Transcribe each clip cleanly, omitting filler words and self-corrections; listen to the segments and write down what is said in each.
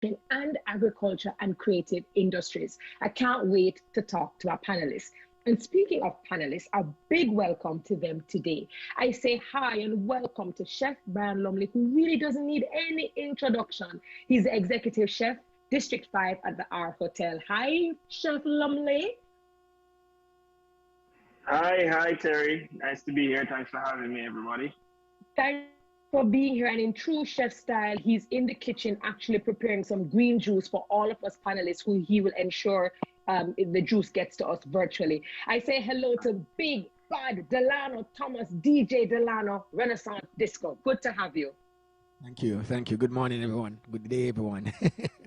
and agriculture and creative industries. I can't wait to talk to our panelists. And speaking of panelists, a big welcome to them today. I say hi and welcome to Chef Bryan Lumley, who really doesn't need any introduction. He's the executive chef, District 5 at the R Hotel. Hi, Chef Lumley. Hi, Terry. Nice to be here. Thanks for having me, everybody. Thanks for being here. And in true chef style, he's in the kitchen actually preparing some green juice for all of us panelists, who he will ensure the juice gets to us virtually. I say hello to Big Bad Delano Thomas, DJ Delano, Renaissance Disco. Good to have you. Thank you. Good morning, everyone. Good day, everyone.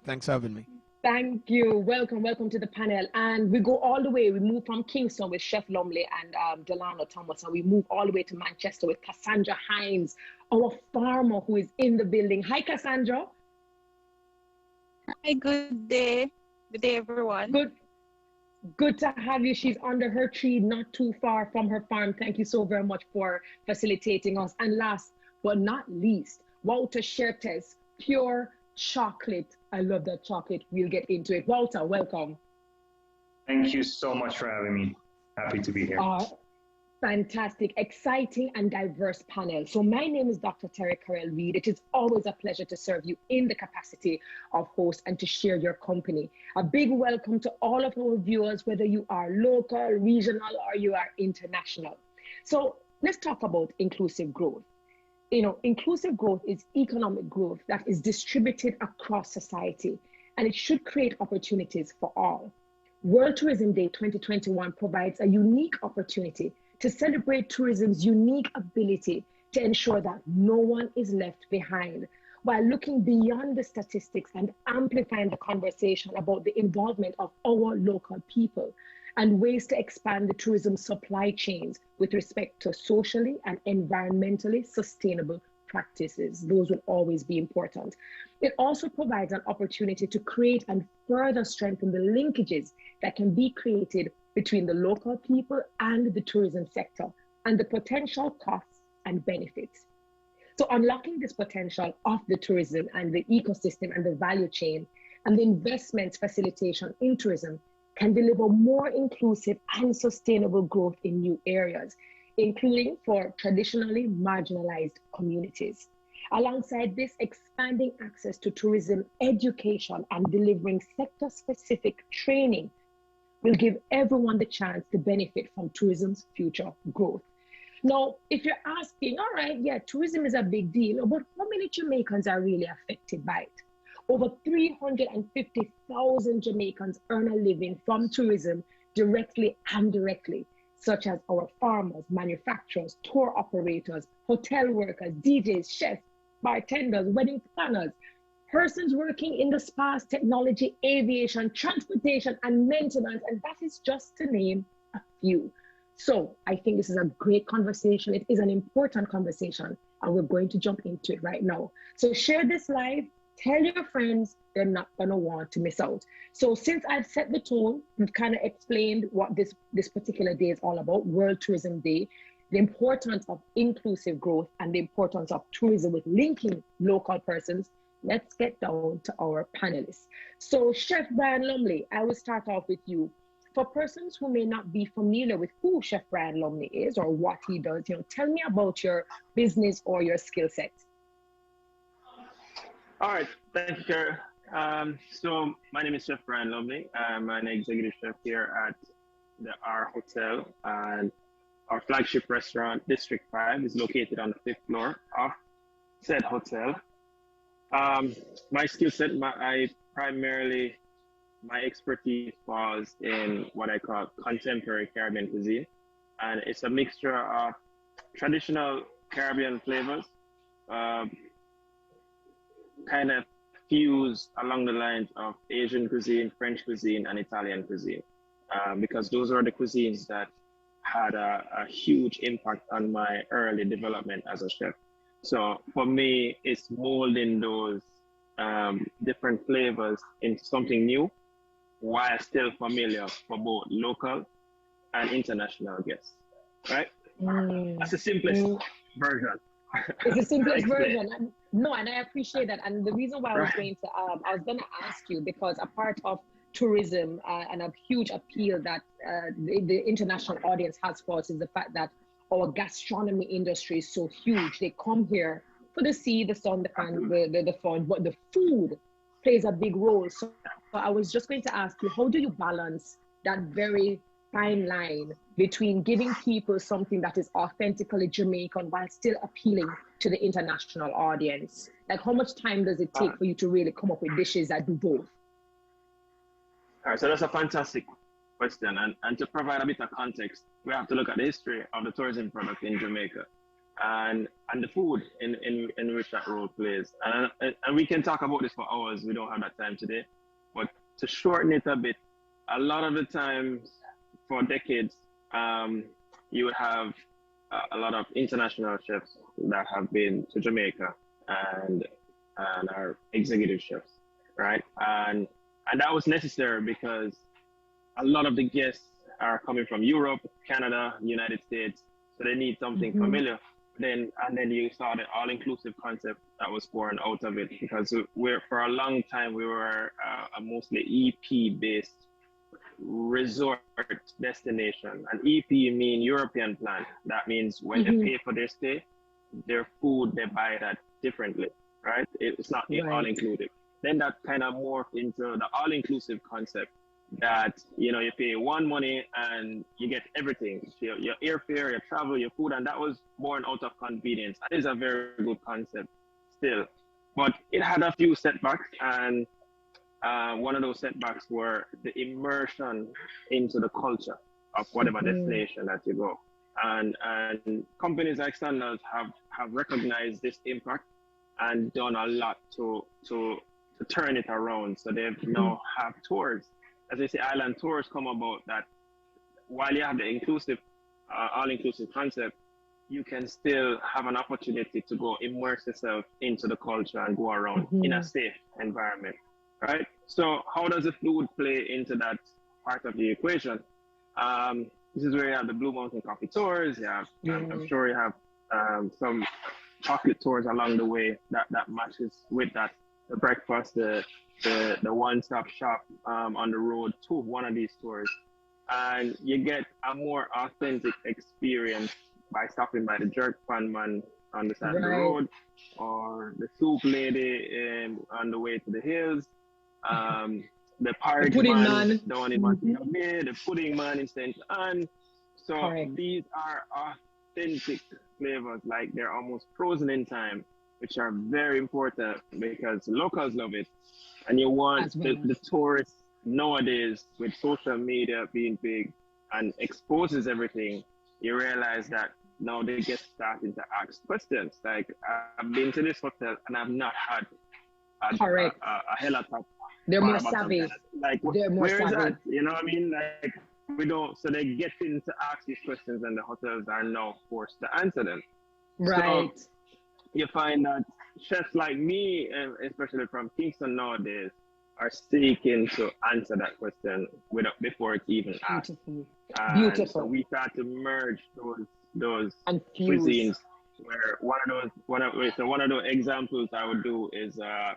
Thanks for having me. Thank you. Welcome to the panel. And we go all the way. We move from Kingston with Chef Lumley and Delano Thomas, and we move all the way to Manchester with Cassandra Hines, our farmer who is in the building. Hi, Cassandra. Hi, good day. Good day, everyone. Good to have you. She's under her tree, not too far from her farm. Thank you so very much for facilitating us. And last but not least, Walter Schertes, pure chocolate. I love that chocolate. We'll get into it. Walter, welcome. Thank you so much for having me. Happy to be here. Fantastic, exciting and diverse panel. So my name is Dr. Terri-Karrelle Reid. It is always a pleasure to serve you in the capacity of host and to share your company. A big welcome to all of our viewers, whether you are local, regional, or you are international. So let's talk about inclusive growth. You know, inclusive growth is economic growth that is distributed across society, and it should create opportunities for all. World Tourism Day 2021 provides a unique opportunity to celebrate tourism's unique ability to ensure that no one is left behind, while looking beyond the statistics and amplifying the conversation about the involvement of our local people and ways to expand the tourism supply chains with respect to socially and environmentally sustainable practices. Those will always be important. It also provides an opportunity to create and further strengthen the linkages that can be created between the local people and the tourism sector, and the potential costs and benefits. So unlocking this potential of the tourism and the ecosystem and the value chain and the investments facilitation in tourism can deliver more inclusive and sustainable growth in new areas, including for traditionally marginalized communities. Alongside this, expanding access to tourism education and delivering sector-specific training will give everyone the chance to benefit from tourism's future growth. Now, if you're asking, all right, yeah, tourism is a big deal, but how many Jamaicans are really affected by it? Over 350,000 Jamaicans earn a living from tourism directly and indirectly, such as our farmers, manufacturers, tour operators, hotel workers, DJs, chefs, bartenders, wedding planners, persons working in the spas, technology, aviation, transportation, and maintenance, and that is just to name a few. So I think this is a great conversation. It is an important conversation, and we're going to jump into it right now. So share this live, tell your friends, they're not gonna want to miss out. So since I've set the tone, we've kind of explained what this particular day is all about, World Tourism Day, the importance of inclusive growth and the importance of tourism with linking local persons. Let's get down to our panelists. So Chef Bryan Lumley, I will start off with you. For persons who may not be familiar with who Chef Bryan Lumley is or what he does, tell me about your business or your skill set. All right, thank you, Terry. So my name is Chef Bryan Lumley. I'm an executive chef here at the R Hotel, and our flagship restaurant, District 5, is located on the 5th floor of said hotel. My skill set, my expertise falls in what I call contemporary Caribbean cuisine, and it's a mixture of traditional Caribbean flavors, kind of fused along the lines of Asian cuisine, French cuisine, and Italian cuisine, because those are the cuisines that had a huge impact on my early development as a chef. So for me, it's molding those different flavors into something new, while still familiar for both local and international guests, right? That's the simplest version It's the simplest Explain. version. No, and I appreciate that. And the reason why I was going to ask you, because a part of tourism and a huge appeal that the international audience has for us is the fact that our gastronomy industry is so huge. They come here for the sea, the sun, the fun, but the food plays a big role. So I was just going to ask you, how do you balance that very fine line between giving people something that is authentically Jamaican while still appealing to the international audience? Like, how much time does it take for you to really come up with dishes that do both? All right, so that's a fantastic question. And to provide a bit of context, we have to look at the history of the tourism product in Jamaica and the food in which that role plays. And we can talk about this for hours. We don't have that time today. But to shorten it a bit, a lot of the times for decades, you would have a lot of international chefs that have been to Jamaica and are executive chefs, right? And that was necessary because a lot of the guests are coming from Europe, Canada, United States, so they need something familiar. And then you saw the all-inclusive concept that was born out of it, because for a long time we were a mostly EP-based resort destination. And EP mean European plan. That means when they pay for their stay, their food, they buy that differently, right? It's not all-inclusive. Then that kind of morphed into the all-inclusive concept that, you pay one money and you get everything. Your airfare, your travel, your food, and that was born out of convenience. That is a very good concept still. But it had a few setbacks, and one of those setbacks were the immersion into the culture of whatever destination that you go. And companies like Standards have recognized this impact and done a lot to turn it around. So they've now have tours. As I say, island tours come about that while you have the inclusive, all-inclusive concept, you can still have an opportunity to go immerse yourself into the culture and go around in a safe environment, right? So how does the food play into that part of the equation? This is where you have the Blue Mountain Coffee tours. You have, I'm sure you have some chocolate tours along the way that matches with that. The breakfast, the one-stop shop on the road to one of these tours. And you get a more authentic experience by stopping by the jerk pan man on the side of the road, or the soup lady on the way to the hills, the porridge man down in Montego Bay, the pudding man in St. Anne. So these are authentic flavors, like they're almost frozen in time, which are very important because locals love it. And you want the tourists nowadays, with social media being big and exposes everything, you realize that now they get starting to ask questions. Like, I've been to this hotel and I've not had a hella top. They're more savvy. Like, they're more where savvy. Is that? You know what I mean? Like, we don't, so they get in to ask these questions and the hotels are now forced to answer them. Right. So you find that chefs like me, especially from Kingston nowadays, are seeking to answer that question before it's even asked. Beautiful. So we start to merge those and cuisines. Where one of those examples I would do is my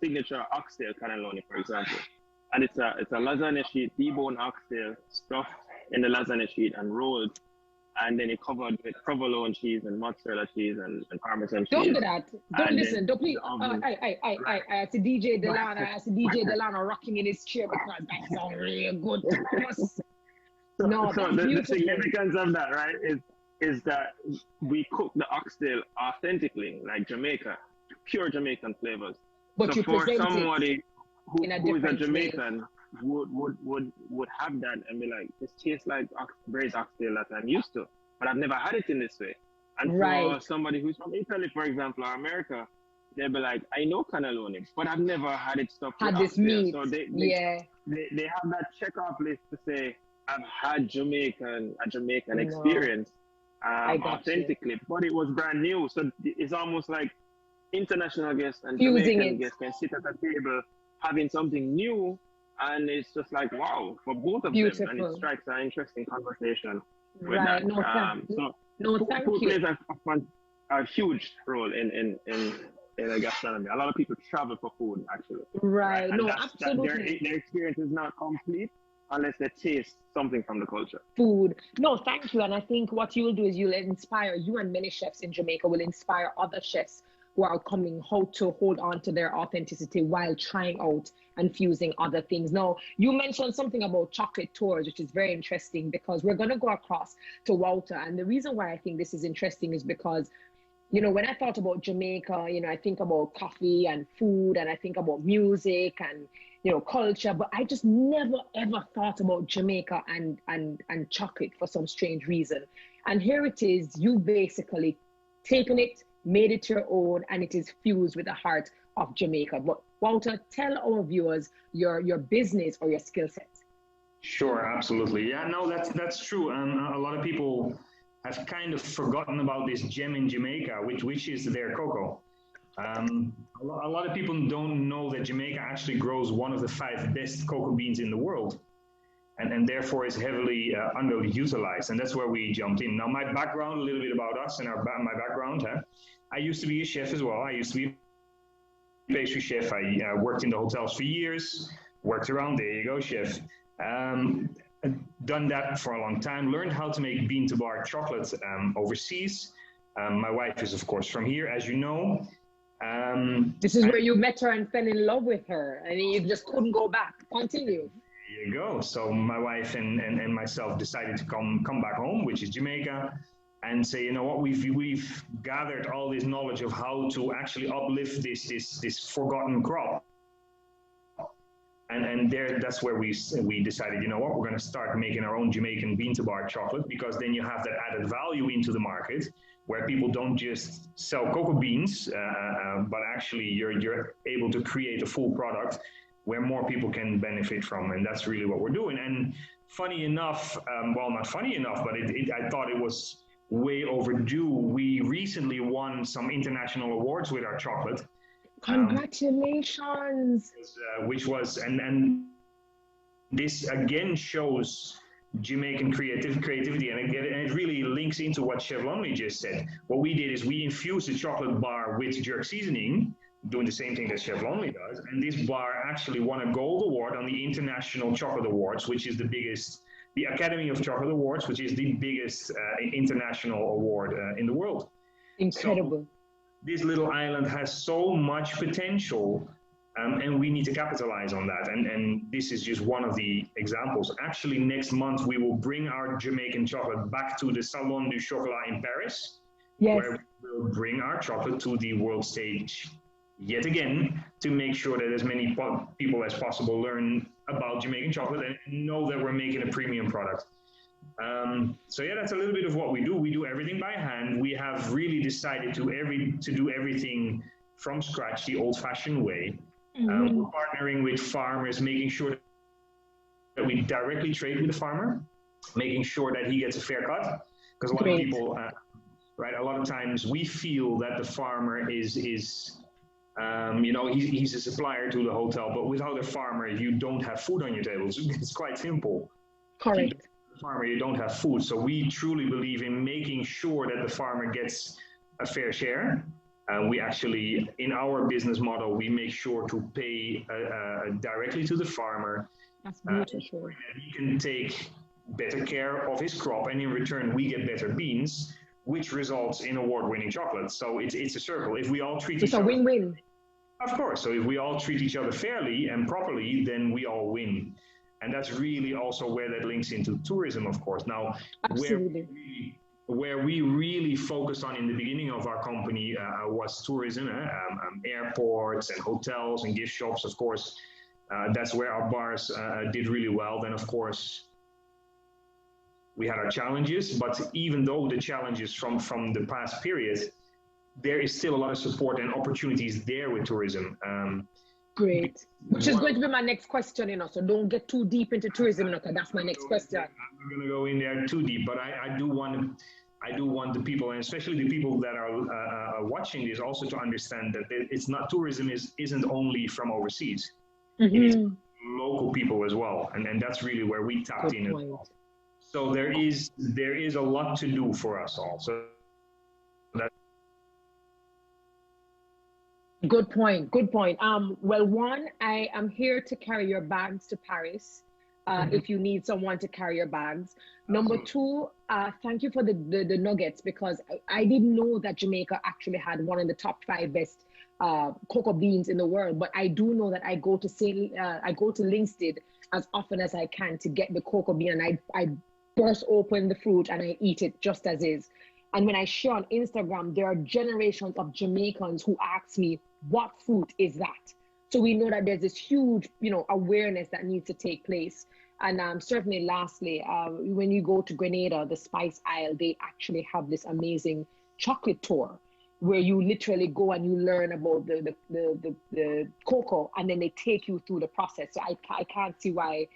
signature oxtail cannelloni, for example, and it's a lasagna sheet, deboned oxtail stuffed in the lasagna sheet and rolled. And then it covered with provolone cheese and mozzarella cheese and Parmesan cheese. Don't do that. Don't listen. Don't please. I see DJ Delano. I see DJ Delano rocking in his chair because that sounds really good. So the significance of that, right, is that we cook the oxtail authentically, like Jamaica, pure Jamaican flavors. But so you for present somebody who is a Jamaican, way. would have that and be like, this tastes like braised oxtail that I'm used to, but I've never had it in this way. And for somebody who's from Italy, for example, or America, they'll be like, I know cannelloni, but I've never had it stuffed with this oxtail. meat. So they have that check-off list to say, I've had a Jamaican experience authentically, but it was brand new. So it's almost like international guests and Jamaican guests can sit at a table having something new. And it's just like, wow, for both of them. And it strikes an interesting conversation with that. No, thank Food you. plays a huge role in a gastronomy. A lot of people travel for food, actually. Right. And No, that absolutely. their experience is not complete unless they taste something from the culture. Food. No, thank you. And I think what you will do is you'll inspire, you and many chefs in Jamaica will inspire other chefs who are coming how to hold on to their authenticity while trying out and fusing other things. Now, you mentioned something about chocolate tours, which is very interesting because we're going to go across to Walter. And the reason why I think this is interesting is because, you know, when I thought about Jamaica, you know, I think about coffee and food, and I think about music and, you know, culture, but I just never ever thought about Jamaica and chocolate for some strange reason. And here it is, you basically taken it, made it your own, and it is fused with the heart of Jamaica. But Walter, tell our viewers your business or your skill set. Sure, absolutely. Yeah, no, that's true. A lot of people have kind of forgotten about this gem in Jamaica, which is their cocoa. A lot of people don't know that Jamaica actually grows one of the 5 best cocoa beans in the world, and therefore is heavily underutilized. And that's where we jumped in. Now, my background, a little bit about us and my background. I used to be a chef as well. I used to be a pastry chef. I worked in the hotels for years, worked around, there you go, chef. Done that for a long time, learned how to make bean to bar chocolate overseas. My wife is, of course, from here, as you know. This is where you met her and fell in love with her, and you just couldn't go back. Continue. There you go. So my wife and myself decided to come back home, which is Jamaica, and say, you know what, we've gathered all this knowledge of how to actually uplift this forgotten crop. And that's where we decided, you know what, we're going to start making our own Jamaican bean to bar chocolate, because then you have that added value into the market where people don't just sell cocoa beans, but actually you're able to create a full product where more people can benefit from. And that's really what we're doing. And funny enough, well, not funny enough, but I thought it was way overdue. We recently won some international awards with our chocolate. Congratulations. Which was, and this again shows Jamaican creativity, and it really links into what Chef Lumley just said. What we did is we infused the chocolate bar with jerk seasoning, doing the same thing that Chef Lumley does, and this bar actually won a gold award on the International Chocolate Awards, which is the Academy of Chocolate Awards, which is the biggest international award in the world. Incredible. So, this little island has so much potential, and we need to capitalize on that. And this is just one of the examples. Actually, next month, we will bring our Jamaican chocolate back to the Salon du Chocolat in Paris, yes, where we will bring our chocolate to the world stage yet again, to make sure that as many people as possible learn about Jamaican chocolate and know that we're making a premium product. So yeah, that's a little bit of what we do. We do everything by hand. We have really decided to do everything from scratch, the old-fashioned way. Mm-hmm. We're partnering with farmers, making sure that we directly trade with the farmer, making sure that he gets a fair cut. Because a lot of people, right? A lot of times we feel that the farmer is you know, he's a supplier to the hotel, but without a farmer, you don't have food on your tables. It's quite simple. Correct. Farmer, you don't have food. So we truly believe in making sure that the farmer gets a fair share. We actually, in our business model, we make sure to pay directly to the farmer. That's beautiful. He can take better care of his crop, and in return, we get better beans, which results in award-winning chocolate. So it's a circle. If we all treat each other, it's a win-win. Of course. So if we all treat each other fairly and properly, then we all win. And that's really also where that links into tourism, of course. Now, where we really focused on in the beginning of our company was tourism, airports and hotels and gift shops, of course. That's where our bars did really well. Then, of course, we had our challenges, but even though the challenges from the past period, there is still a lot of support and opportunities there with tourism. Great. Which is going to be my next question, you know, so don't get too deep into tourism, you know, because that's my next question. I'm not going to go in there too deep, but I do want the people, and especially the people that are watching this, also to understand that it's not, tourism isn't only from overseas. Mm-hmm. It is local people as well, and that's really where we tapped in as well. So there is a lot to do for us all. So that. Good point. Good point. Well, one, I am here to carry your bags to Paris. If you need someone to carry your bags. Number two, thank you for the nuggets, because I didn't know that Jamaica actually had one of the top 5 best cocoa beans in the world. But I do know that I go to Linstead as often as I can to get the cocoa bean, and I burst open the fruit and I eat it just as is. And when I share on Instagram, there are generations of Jamaicans who ask me, what fruit is that? So we know that there's this huge, awareness that needs to take place. And certainly lastly, when you go to Grenada, the spice aisle, they actually have this amazing chocolate tour where you literally go and you learn about the cocoa, and then they take you through the process. So I can't see why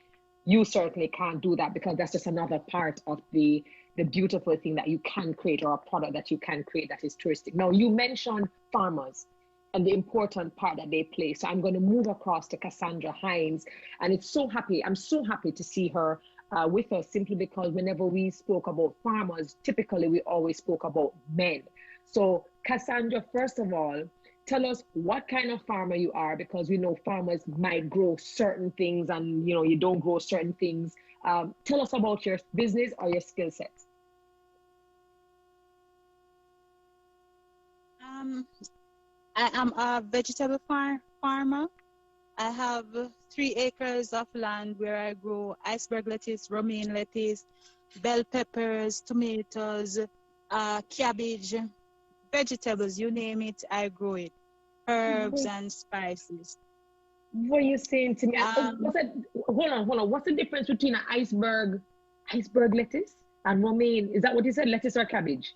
you certainly can't do that, because that's just another part of the beautiful thing that you can create, or a product that you can create that is touristic. Now, you mentioned farmers and the important part that they play. So I'm going to move across to Cassandra Hines, and I'm so happy to see her with us, simply because whenever we spoke about farmers, typically we always spoke about men. So Cassandra, first of all, tell us what kind of farmer you are, because we know farmers might grow certain things and you don't grow certain things. Tell us about your business or your skill set. I am a vegetable farmer. I have 3 acres of land where I grow iceberg lettuce, romaine lettuce, bell peppers, tomatoes, cabbage, vegetables, you name it, I grow it. Herbs and spices. What are you saying to me? Hold on. What's the difference between an iceberg lettuce and romaine? Is that what you said, lettuce or cabbage?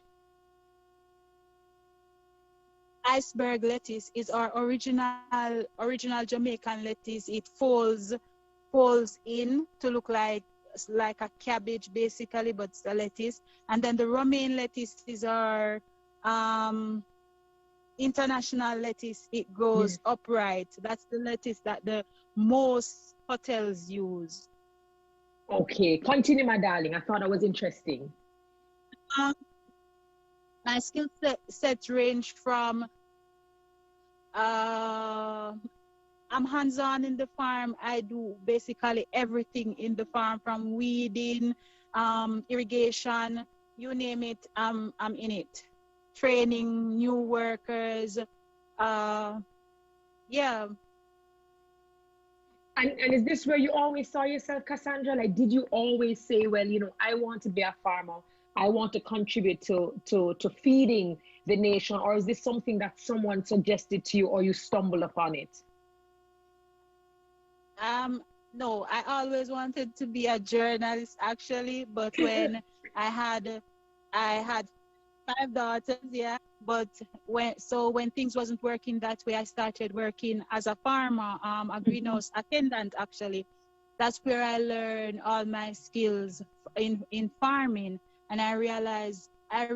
Iceberg lettuce is our original Jamaican lettuce. It folds in to look like a cabbage basically, but it's a lettuce. And then the romaine lettuce is our international lettuce. It grows upright. That's the lettuce that the most hotels use. Okay, continue, my darling. I thought that was interesting. My skill set range from I'm hands-on in the farm. I do basically everything in the farm, from weeding, irrigation, you name it, I'm in it. Training new workers, yeah. And is this where you always saw yourself, Cassandra? Like, did you always say, well, I want to be a farmer, I want to contribute to feeding the nation, or is this something that someone suggested to you, or you stumbled upon it? No, I always wanted to be a journalist actually, but when I had 5 daughters, yeah. But when things wasn't working that way, I started working as a farmer, a greenhouse attendant actually. That's where I learned all my skills in farming, and I realized I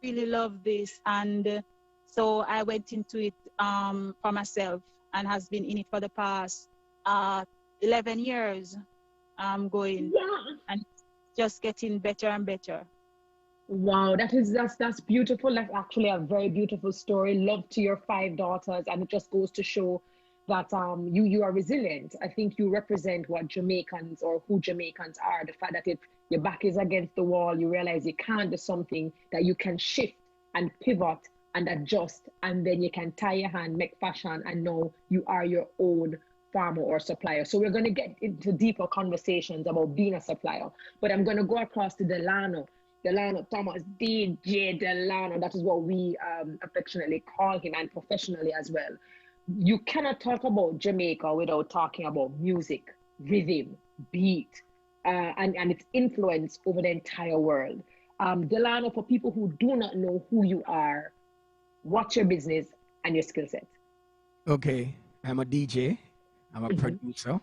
really love this, and so I went into it for myself, and has been in it for the past 11 years. I'm going, and just getting better and better. Wow, that's beautiful. That's actually a very beautiful story. Love to your 5 daughters, and it just goes to show that you are resilient. I think you represent what Jamaicans, or who Jamaicans are. The fact that if your back is against the wall, you realize you can't do something, that you can shift and pivot and adjust, and then you can tie your hand, make fashion, and know you are your own farmer or supplier. So we're going to get into deeper conversations about being a supplier, but I'm going to go across to Delano Thomas, DJ Delano. That is what we affectionately call him, and professionally as well. You cannot talk about Jamaica without talking about music, rhythm, beat, and its influence over the entire world. Delano, for people who do not know who you are, what's your business and your skill set? Okay, I'm a DJ, I'm a producer,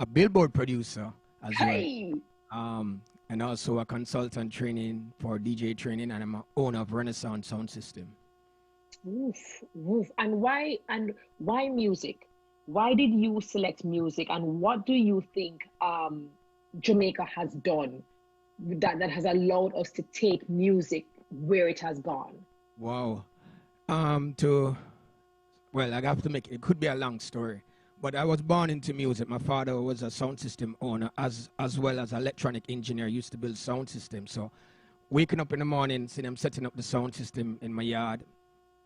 a Billboard producer as well. And also a consultant training for DJ training, and I'm an owner of Renaissance Sound System. Oof. And why music? Why did you select music, and what do you think Jamaica has done that has allowed us to take music where it has gone? Wow. Well, I have to make it could be a long story, but I was born into music. My father was a sound system owner as well as electronic engineer. Used to build sound systems. So waking up in the morning, seeing him setting up the sound system in my yard,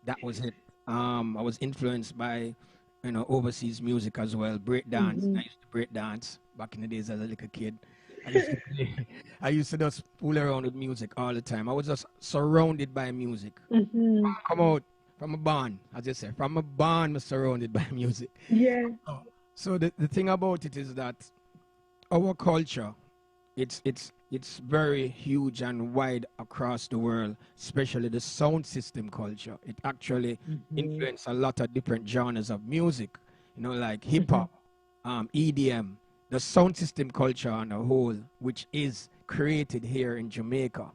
that was it. I was influenced by, overseas music as well. Break dance. I used to break dance back in the days as a little kid. I used to just fool around with music all the time. I was just surrounded by music. Come out from a barn, as you say, from a barn, was surrounded by music. Yeah. So the thing about it is that our culture, it's very huge and wide across the world, especially the sound system culture. It actually influenced a lot of different genres of music, like hip hop, EDM, the sound system culture on a whole, which is created here in Jamaica.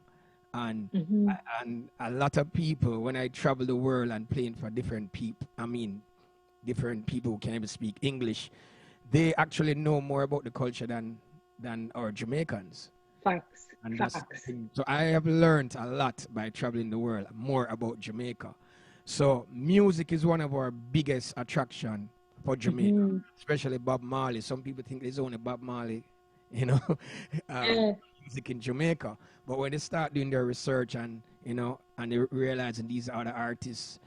And a lot of people, when I travel the world and playing for different people, different people who can't even speak English, they actually know more about the culture than our Jamaicans. Facts. And so I have learned a lot by traveling the world, more about Jamaica. So music is one of our biggest attraction for Jamaica, especially Bob Marley. Some people think there's only Bob Marley, music in Jamaica. But when they start doing their research and they realizing these other artists,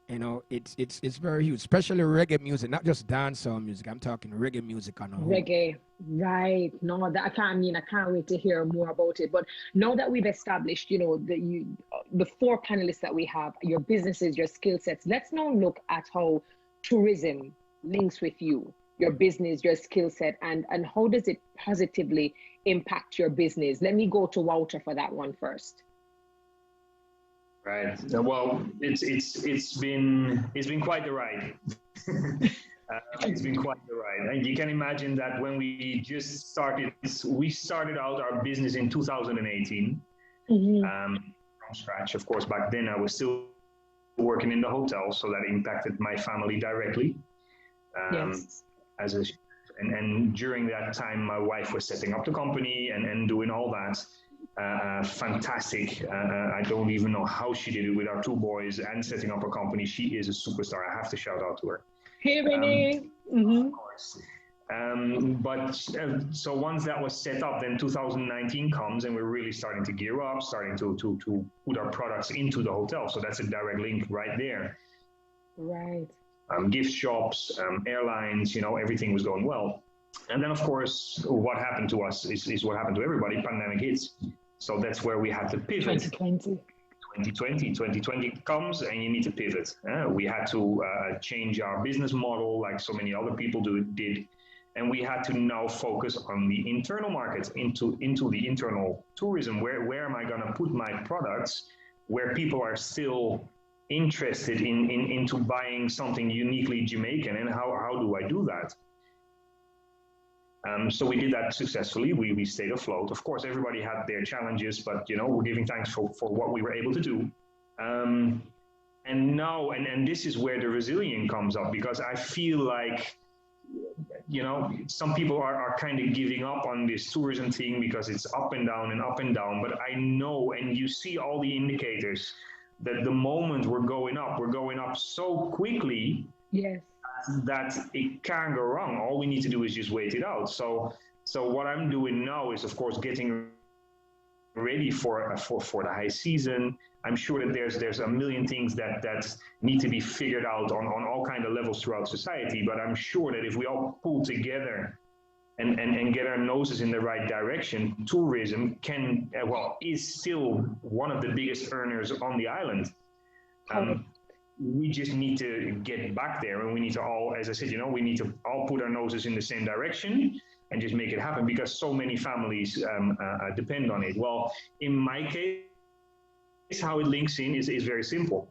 it's very huge, especially reggae music, not just dancehall music. I'm talking reggae music on a whole. Reggae, right? No, that I can't wait to hear more about it. But now that we've established, the four panelists that we have, your businesses, your skill sets. Let's now look at how tourism links with you, your business, your skill set, and how does it positively impact your business? Let me go to Walter for that one first. Right. Well, it's been quite the ride. It's been quite the ride, and you can imagine that when we just started, we started out our business in 2018 from scratch. Of course, back then I was still working in the hotel, so that impacted my family directly. Yes. And during that time, my wife was setting up the company and doing all that. Fantastic. I don't even know how she did it with our two boys and setting up a company. She is a superstar. I have to shout out to her. Hey, Renee. Of course. So once that was set up, then 2019 comes and we're really starting to gear up, starting to put our products into the hotel. So that's a direct link right there. Right. Gift shops, airlines, everything was going well. And then, of course, what happened to us is what happened to everybody. Pandemic hits. So that's where we had to pivot. 2020 comes and you need to pivot. We had to change our business model like so many other people did. And we had to now focus on the internal market, into the internal tourism. Where am I going to put my products where people are still interested into buying something uniquely Jamaican, and how do I do that? So we did that successfully. We stayed afloat. Of course, everybody had their challenges, but we're giving thanks for what we were able to do. And now, and this is where the resilience comes up, because I feel like some people are kind of giving up on this tourism thing because it's up and down and up and down. But I know, and you see all the indicators, that the moment we're going up so quickly. Yes. That it can't go wrong. All we need to do is just wait it out. So what I'm doing now is, of course, getting ready for the high season. I'm sure that there's a million things that need to be figured out on all kind of levels throughout society. But I'm sure that if we all pull together and get our noses in the right direction, tourism is still one of the biggest earners on the island. We just need to get back there, and we need to all, as I said, we need to all put our noses in the same direction and just make it happen, because so many families depend on it. Well, in my case, how it links in is very simple.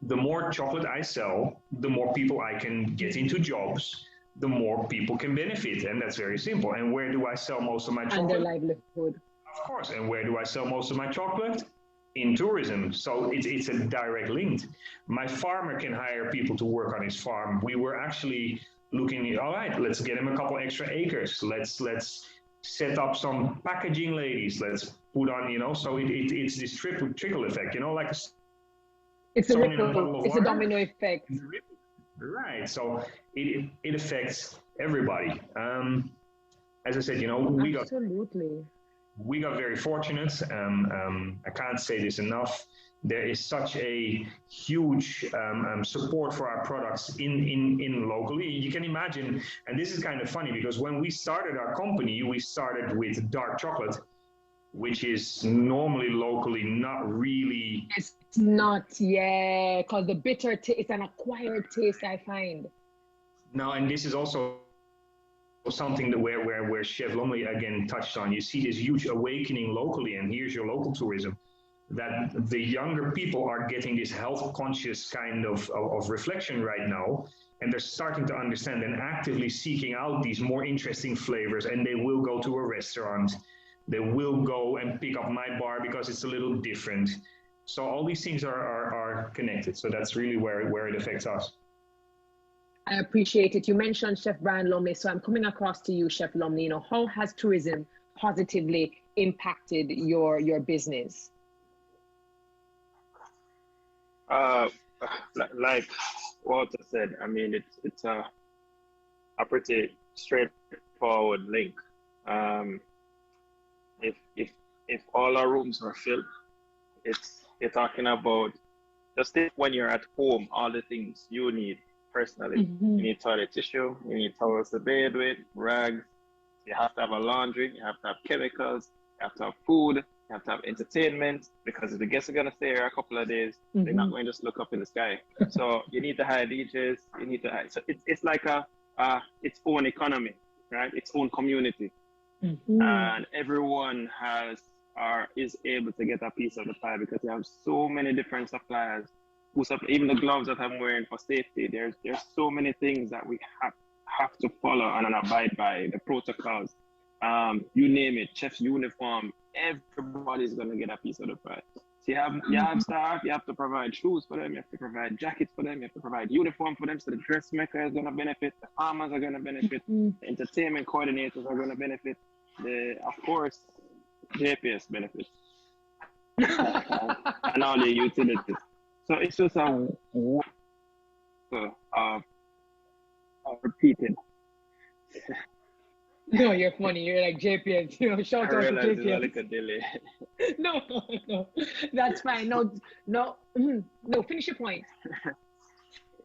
The more chocolate I sell, the more people I can get into jobs, the more people can benefit, and that's very simple. And where do I sell most of my chocolate? And their livelihood. Of course. And where do I sell most of my chocolate? In tourism. So it's a direct link. My farmer can hire people to work on his farm. We were actually looking at, all right, let's get him a couple extra acres. Let's set up some packaging ladies. Let's put on, you know, so it's this trickle effect, you know, like it's a ripple, it's a domino effect. Right. So it affects everybody. As I said, you know, we got very fortunate. I can't say this enough. There is such a huge support for our products in locally. You can imagine, and this is kind of funny because when we started our company, we started with dark chocolate, which is normally locally not really. It's not, yeah, because the bitter taste, it's an acquired taste, I find. No, and this is also something that where Chef Lumley again touched on. You see this huge awakening locally, and here's your local tourism, that the younger people are getting this health conscious kind of reflection right now, and they're starting to understand and actively seeking out these more interesting flavors, and they will go to a restaurant, they will go and pick up my bar because it's a little different. So all these things are connected. So that's really where it affects us. I appreciate it. You mentioned Chef Bryan Lumley, so I'm coming across to you, Chef Lumley. You know, how has tourism positively impacted your business? Like Walter said, I mean, it's a pretty straightforward link. If all our rooms are filled, you're talking about just when you're at home, all the things you need personally. You need toilet tissue, you need towels to bathe with, rags, you have to have a laundry, you have to have chemicals, you have to have food, you have to have entertainment, because if the guests are going to stay here a couple of days, they're not going to just look up in the sky. So you need to hire DJs, you need to hire, so it's like its own economy, right? Its own community. And everyone is able to get a piece of the pie because you have so many different suppliers who even the gloves that I'm wearing for safety. There's so many things that we have to follow and abide by, the protocols. You name it, chef's uniform, everybody's gonna get a piece of the pie. So you have staff, you have to provide shoes for them, you have to provide jackets for them, you have to provide uniform for them, so the dressmaker is gonna benefit, the farmers are gonna benefit, the entertainment coordinators are gonna benefit, of course, JPS benefits, and all the utilities. So it's just a repeated. No, you're funny. You're like JPS. You know, shout out to JPS. Like a delay. No, that's fine. No. Finish your point.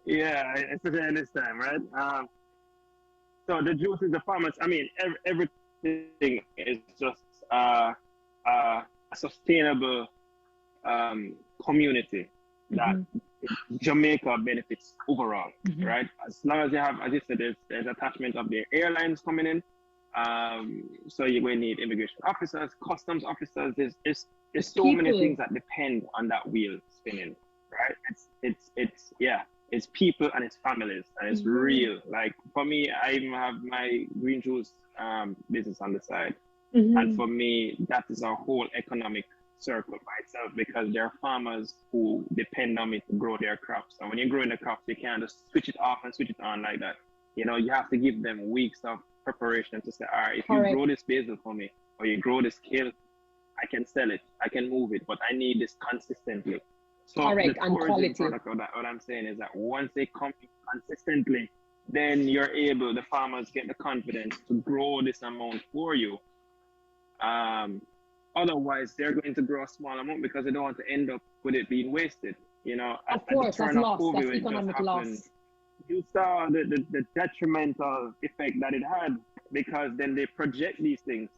Yeah, it's the end this time, right? So the juice is the farmers. I mean, everything is just a sustainable community that Jamaica benefits overall, right? As long as you have, as you said, there's attachment of the airlines coming in. So you will need immigration officers, customs officers. There's so many things that depend on that wheel spinning, right? It's people and it's families and it's real. Like for me, I even have my green juice business on the side, and for me, that is a whole economic circle by itself because there are farmers who depend on me to grow their crops. And when you're growing the crops, you can't just switch it off and switch it on like that. You know, you have to give them weeks of preparation to say, all right, if you grow this basil for me or you grow this kale, I can sell it, I can move it, but I need this consistently. So the tourism product of that, what I'm saying is that once they come consistently, then you're able, the farmers get the confidence to grow this amount for you. Otherwise, they're going to grow a small amount because they don't want to end up with it being wasted. You know, of course, that's loss. That's economic loss. You saw the detrimental effect that it had because then they project these things.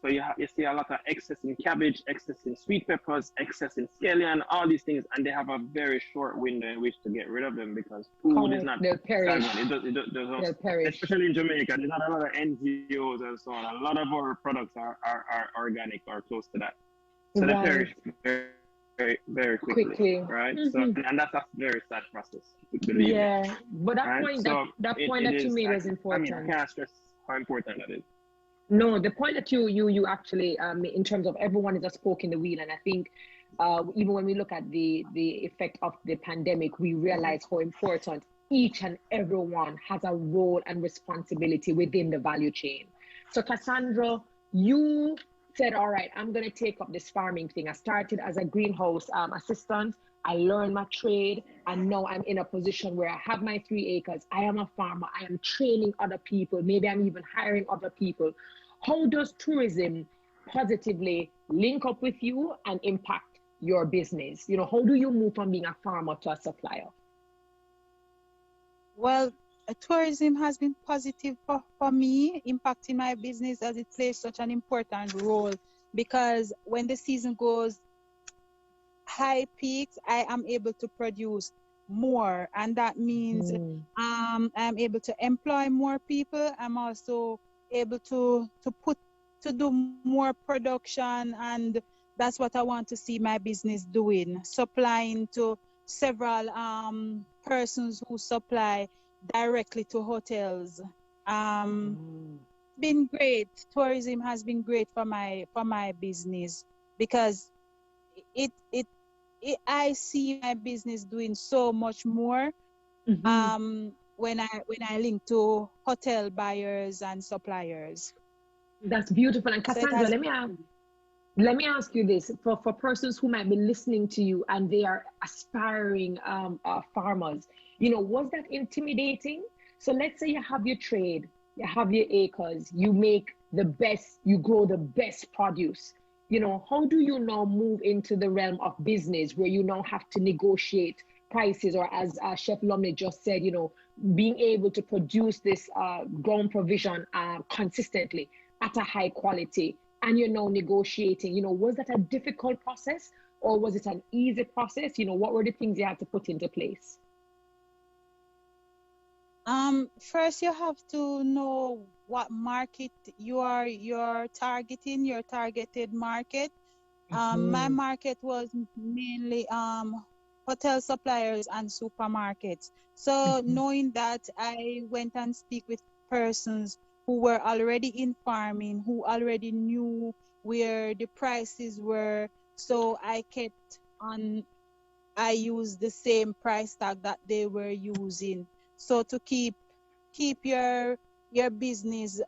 So you see a lot of excess in cabbage, excess in sweet peppers, excess in scallion, all these things, and they have a very short window in which to get rid of them because food is not stagnant. They'll perish. Especially in Jamaica, there's not a lot of NGOs and so on. A lot of our products are organic or close to that. So they perish very, very quickly. Right? So, and that's a very sad process. Yeah, but that point that you made is important. I mean, I can't stress how important that is. No, the point that you actually, in terms of everyone is a spoke in the wheel, and I think even when we look at the effect of the pandemic, we realize how important each and everyone has a role and responsibility within the value chain. So Cassandra, you said, all right, I'm going to take up this farming thing. I started as a greenhouse assistant. I learned my trade, and now I'm in a position where I have my 3 acres. I am a farmer. I am training other people. Maybe I'm even hiring other people. How does tourism positively link up with you and impact your business? You know, how do you move from being a farmer to a supplier? Well, tourism has been positive for me, impacting my business as it plays such an important role, because when the season goes high peaks, I am able to produce more, and that means I'm able to employ more people. I'm also able to do more production, and that's what I want to see my business doing, supplying to several persons who supply directly to hotels. Been great. Tourism has been great for my business, because I see my business doing so much more when I link to hotel buyers and suppliers. That's beautiful. And Cassandra, So let me ask you this, for persons who might be listening to you and they are aspiring farmers, you know, was that intimidating? So let's say you have your trade, you have your acres, you make the best, you grow the best produce. You know, how do you now move into the realm of business where you now have to negotiate prices, or as Chef Lumley just said, you know, being able to produce this ground provision consistently at a high quality, and you're now negotiating? You know, was that a difficult process, or was it an easy process? You know, what were the things you had to put into place? First you have to know what market you're targeting, your targeted market. My market was mainly hotel suppliers and supermarkets. So knowing that, I went and speak with persons who were already in farming, who already knew where the prices were. So I used the same price tag that they were using. So to keep your business,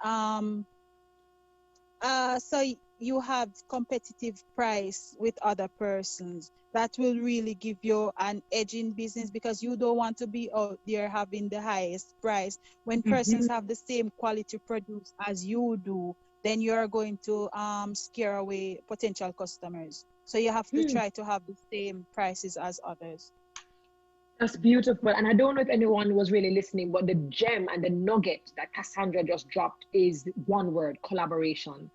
so you have competitive price with other persons. That will really give you an edge in business, because you don't want to be out there having the highest price. When persons have the same quality produce as you do, then you are going to scare away potential customers. So you have to try to have the same prices as others. That's beautiful. And I don't know if anyone was really listening, but the gem and the nugget that Cassandra just dropped is one word: collaboration.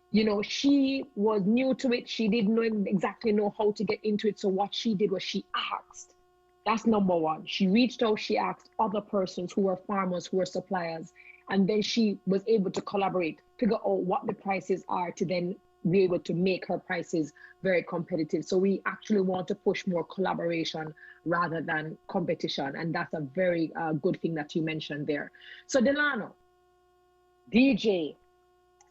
You know, she was new to it. She didn't exactly know how to get into it. So what she did was she asked. That's number one. She reached out, she asked other persons who were farmers, who were suppliers, and then she was able to collaborate, figure out what the prices are, to then be able to make her prices very competitive. So we actually want to push more collaboration rather than competition. And that's a very good thing that you mentioned there. So Delano, DJ,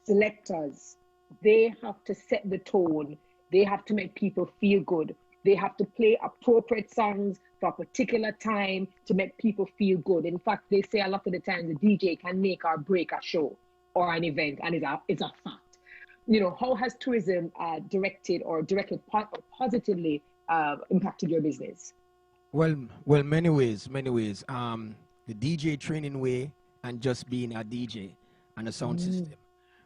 selectors, they have to set the tone. They have to make people feel good. They have to play appropriate songs for a particular time to make people feel good. In fact, they say a lot of the time the DJ can make or break a show or an event, and it's a fact. You know, how has tourism directly positively impacted your business? Well, many ways. The DJ training way, and just being a DJ and a sound system.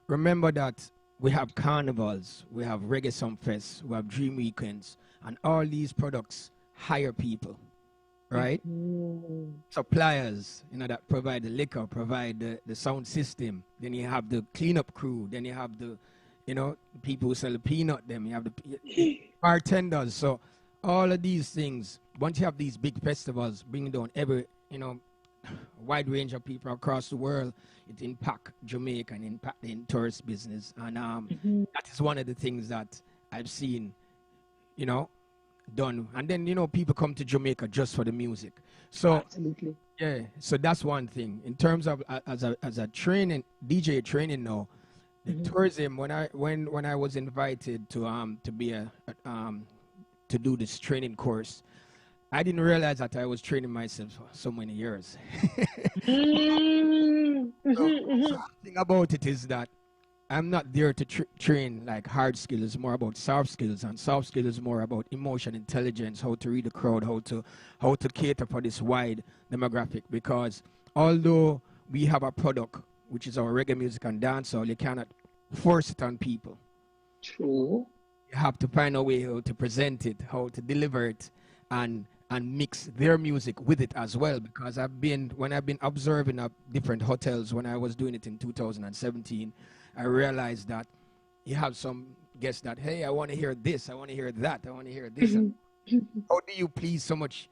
Remember that we have carnivals, we have reggae song fests, we have dream weekends, and all these products hire people, right? Suppliers, you know, that provide the liquor, provide the sound system. Then you have the cleanup crew. Then you have the, you know, people who sell the peanut. Then you have the bartenders. So all of these things, once you have these big festivals, bringing down every, you know, wide range of people across the world, it impact Jamaica and impact the tourist business. And that is one of the things that I've seen, you know, done. And then, you know, people come to Jamaica just for the music. So absolutely, yeah. So that's one thing. In terms of as a training, DJ training now, the tourism, when I was invited to be to do this training course, I didn't realize that I was training myself for so many years. So the thing about it is that I'm not there to train like hard skills. It's more about soft skills, and soft skills is more about emotion intelligence, how to read the crowd, how to cater for this wide demographic. Because although we have a product which is our reggae music and dancehall, you cannot force it on people. True. You have to find a way how to present it, how to deliver it, and mix their music with it as well. Because when I've been observing at different hotels when I was doing it in 2017, I realized that you have some guests that, hey, I want to hear this, I want to hear that, I want to hear this. How do you please so much,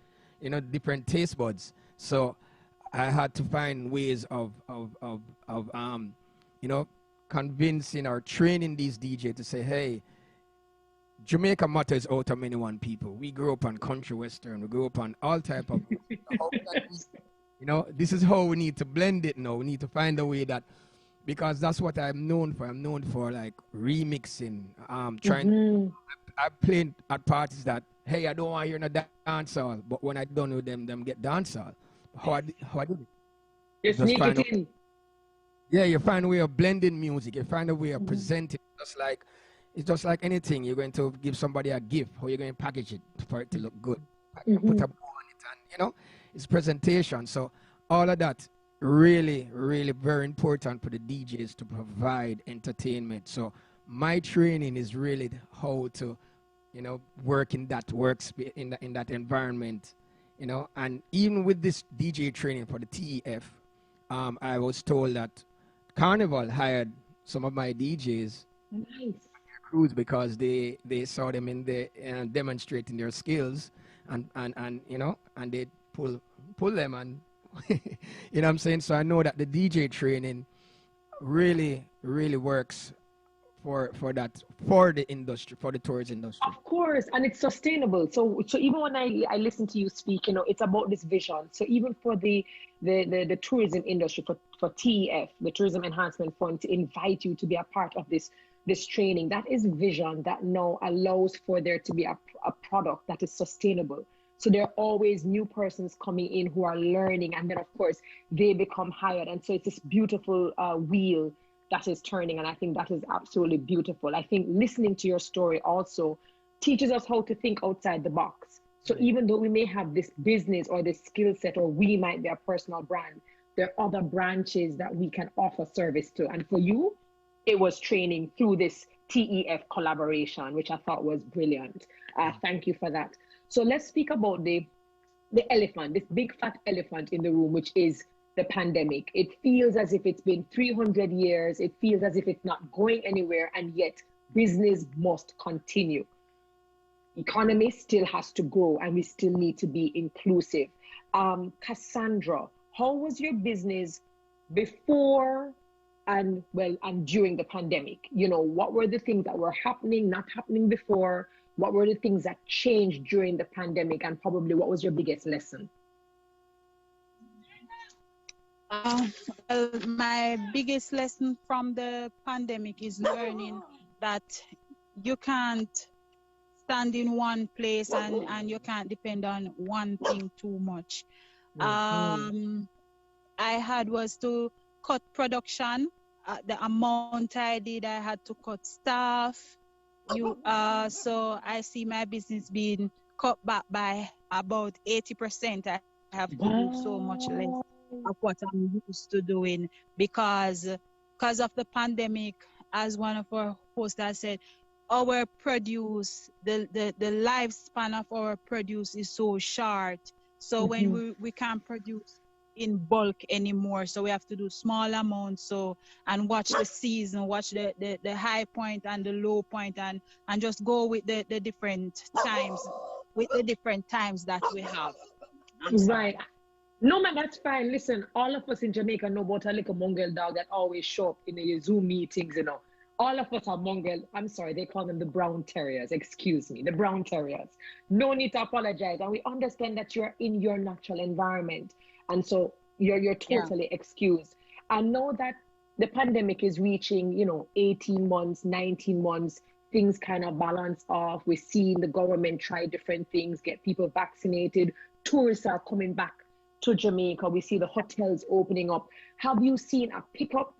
different taste buds? So I had to find ways of convincing or training these DJs to say, hey, Jamaica matters out of many one people. We grew up on country western. We grew up on all type of, this is how we need to blend it now. We need to find a way that, because that's what I'm known for. I'm known for like remixing, I've played at parties that, hey, I don't want to hear no dancehall, but when I done with them get dancehall. How I did it? You sneak it in. Yeah, you find a way of blending music. You find a way of presenting. It's just like anything. You're going to give somebody a gift. How you're going to package it for it to look good. Put a bow on it, and it's presentation. So all of that really, really very important for the DJs to provide entertainment. So my training is really how to, work in that in that environment, And even with this DJ training for the TEF, I was told that Carnival hired some of my DJs. Nice. Crews, because they saw them in the demonstrating their skills, and they pull them, and what I'm saying. So I know that the DJ training really works for the industry, for the tourism industry. Of course, and it's sustainable. So even when I listen to you speak, it's about this vision. So even for the tourism industry, for TEF, the Tourism Enhancement Fund, to invite you to be a part of this training, that is vision that now allows for there to be a product that is sustainable. So there are always new persons coming in who are learning, and then of course they become hired. And so it's this beautiful wheel that is turning, and I think that is absolutely beautiful. I think listening to your story also teaches us how to think outside the box. So even though we may have this business or this skill set, or we might be a personal brand, there are other branches that we can offer service to. And for you, it was training through this TEF collaboration, which I thought was brilliant. Thank you for that. So let's speak about the elephant, this big fat elephant in the room, which is the pandemic. It feels as if it's been 300 years. It feels as if it's not going anywhere, and yet business must continue. Economy still has to grow, and we still need to be inclusive. Cassandra, how was your business before and during the pandemic? What were the things that were happening, not happening before? What were the things that changed during the pandemic, and probably what was your biggest lesson? My biggest lesson from the pandemic is learning that you can't stand in one place and you can't depend on one thing too much. I was to cut production. The amount I did, I had to cut staff. So I see my business being cut back by about 80%. I have to do so much less of what I'm used to doing because of the pandemic. As one of our hosts has said, our produce, the lifespan of our produce is so short. So when we can't produce in bulk anymore, so we have to do small amounts, and watch the season, watch the high point and the low point, and just go with the different times, that we have. Right. No, man, that's fine. Listen, all of us in Jamaica know about a little Mongol dog that always show up in the Zoom meetings, All of us are Mongol. I'm sorry, they call them the brown terriers. Excuse me, the brown terriers. No need to apologize. And we understand that you're in your natural environment. And so you're totally excused. I know that the pandemic is reaching, 18 months, 19 months. Things kind of balance off. We're seeing the government try different things, get people vaccinated. Tourists are coming back to Jamaica. We see the hotels opening up. Have you seen a pickup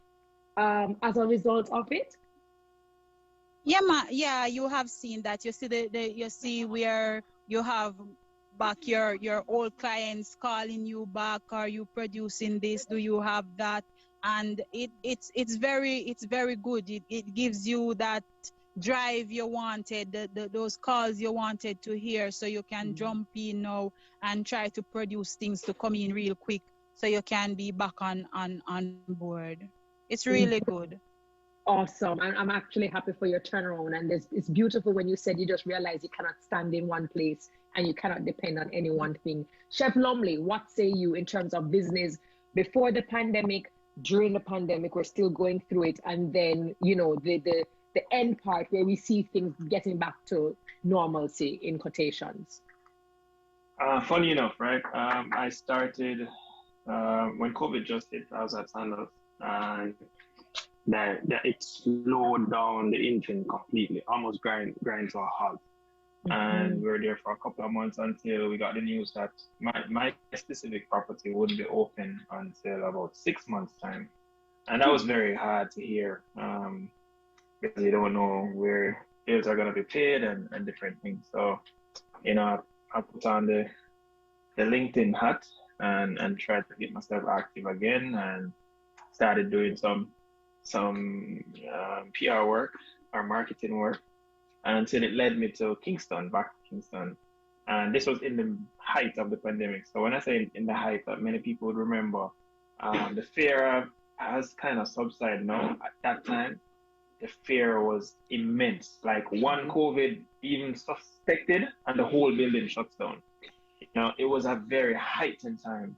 as a result of it? Yeah, you have seen that. You see you see where you have back your old clients calling you back. Are you producing this? Do you have that? And it's very good. It gives you that drive you wanted, those calls you wanted to hear, so you can jump in now and try to produce things to come in real quick, so you can be back on board. It's really good. Awesome. I'm actually happy for your turnaround. And it's beautiful when you said you just realize you cannot stand in one place and you cannot depend on any one thing. Chef Lumley, what say you in terms of business before the pandemic, during the pandemic, we're still going through it, and then, you know, the end part where we see things getting back to normalcy in quotations? Funny enough, right? I started when COVID just hit. I was at Sandals, and that it slowed down the engine completely, almost grind to a halt. And we were there for a couple of months until we got the news that my specific property wouldn't be open until about 6 months' time. And that was very hard to hear, because you don't know where bills are going to be paid and different things. So, you know, I put on the LinkedIn hat and tried to get myself active again, and started doing some PR work or marketing work, until it led me to Kingston, back to Kingston. And this was in the height of the pandemic. So when I say in the height, many people would remember, the fear has kind of subsided now. At that time, the fear was immense. Like one COVID even suspected and the whole building shuts down. You know, it was a very heightened time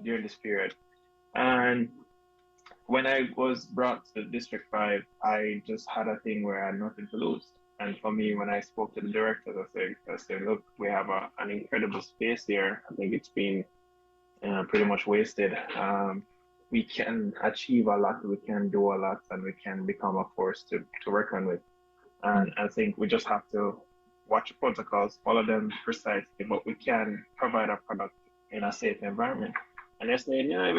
during this period. And when I was brought to District 5, I just had a thing where I had nothing to lose. And for me, when I spoke to the directors, I said, look, we have an incredible space here. I think it's been pretty much wasted. We can achieve a lot, we can do a lot, and we can become a force to reckon with. And I think we just have to watch the protocols, follow them precisely, but we can provide a product in a safe environment. And they're saying, I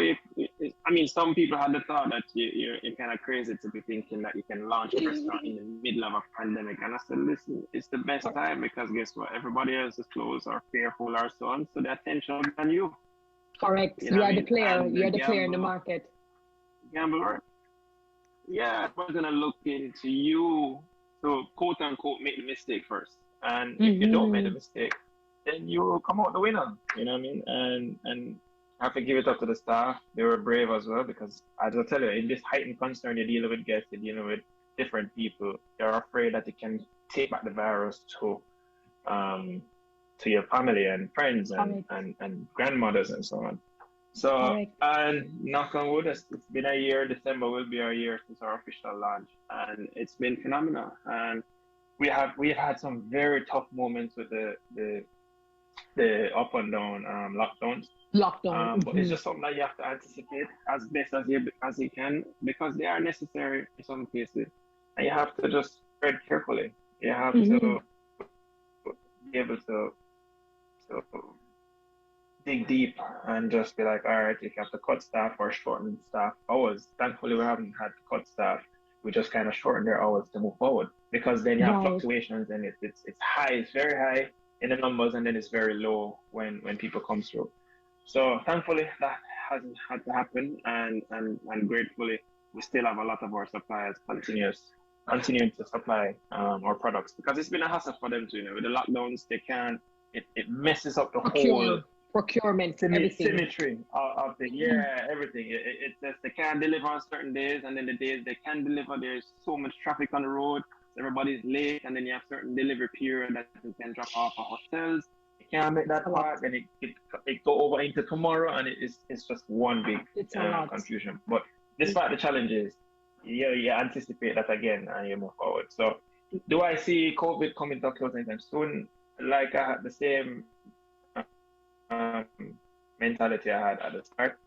mean, some people had the thought that you're kind of crazy to be thinking that you can launch a restaurant in the middle of a pandemic. And I said, listen, it's the best time, because guess what? Everybody else is closed or fearful or so on, so the attention will be on you. Correct. You are the player. You're the player in the market. Gambler. Yeah, we're going to look into you to, quote unquote, make the mistake first. And if you don't make the mistake, then you will come out the winner. You know what I mean? And I have to give it up to the staff. They were brave as well, because as I tell you, in this heightened concern, you're dealing with guests, you're dealing with different people. They're afraid that you can take back the virus to your family and friends and grandmothers and so on. So, and knock on wood, it's been a year. December will be a year since our official launch, and it's been phenomenal. And we have had some very tough moments with the up and down lockdowns. But it's just something that you have to anticipate as best as you can, because they are necessary in some cases, and you have to just tread carefully. You have to be able to dig deep and just be like, all right, if you have to cut staff or shorten staff hours, thankfully we haven't had to cut staff. We just kind of shorten their hours to move forward, because then you have fluctuations, and it's high, it's very high in the numbers, and then it's very low when people come through. So thankfully that hasn't had to happen, and gratefully we still have a lot of our suppliers continuing to supply our products, because it's been a hassle for them to, with the lockdowns, they can't, it messes up the whole procurement, everything. Symmetry of the everything. It's just they can't deliver on certain days, and then the days they can deliver, there's so much traffic on the road, everybody's late, and then you have certain delivery period that you can drop off at hotels. You can't make that part, and it go over into tomorrow, and it's just one big confusion. But despite the challenges, you anticipate that again, and you move forward. So, do I see COVID coming to a close anytime soon? Like I had the same mentality I had at the start.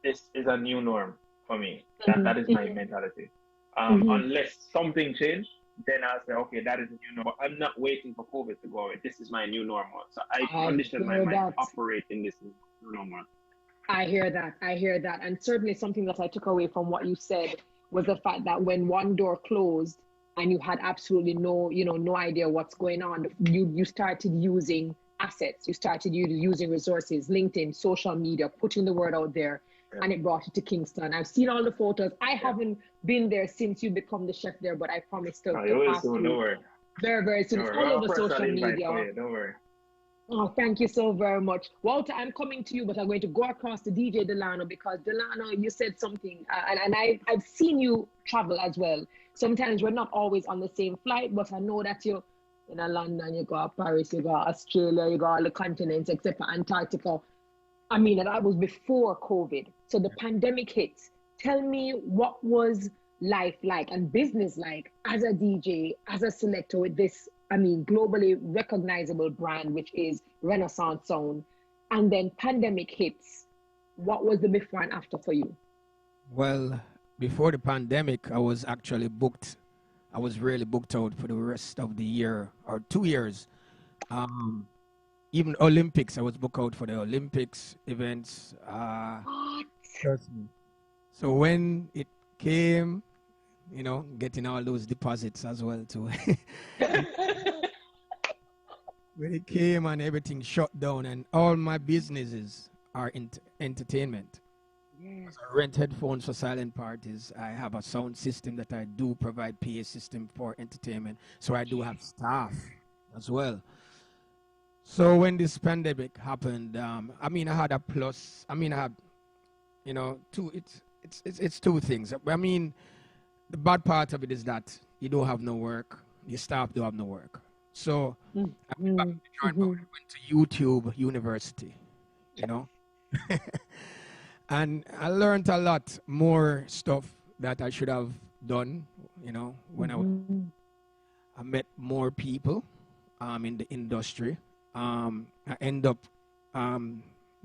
This is a new norm for me. That is my mentality. Unless something changed, then I'll say, okay, that is a new normal. I'm not waiting for COVID to go away. This is my new normal. So I condition my mind to operate in this new normal. I hear that. I hear that. And certainly something that I took away from what you said was the fact that when one door closed and you had absolutely no, no idea what's going on, you started using assets, you started using resources, LinkedIn, social media, putting the word out there, and it brought it to Kingston. I've seen all the photos. I haven't been there since you become the chef there, but I promise to pass you. Don't worry. Very, very soon. It's all over social media. Don't worry. Oh, thank you so very much. Walter, I'm coming to you, but I'm going to go across to DJ Delano because Delano, you said something, and I've seen you travel as well. Sometimes we're not always on the same flight, but I know that you're in London, you go to Paris, you go to Australia, you go all the continents except for Antarctica. I mean, that was before COVID. So the pandemic hits. Tell me, what was life like and business like as a DJ, as a selector with this, globally recognizable brand, which is Renaissance Sound, and then pandemic hits? What was the before and after for you? Well, before the pandemic, I was actually booked. I was really booked out for the rest of the year or 2 years. Even Olympics, I was booked out for the Olympics events. Trust me. So when it came, getting all those deposits as well too. When it came and everything shut down and all my businesses are entertainment. Yes. I rent headphones for silent parties. I have a sound system that I do provide PA system for entertainment. So I do have staff as well. So when this pandemic happened, I had a plus. I had, two. It's two things. The bad part of it is that you don't have no work. Your staff don't have no work. So I went to YouTube University, and I learned a lot more stuff that I should have done, when I met more people in the industry. I end up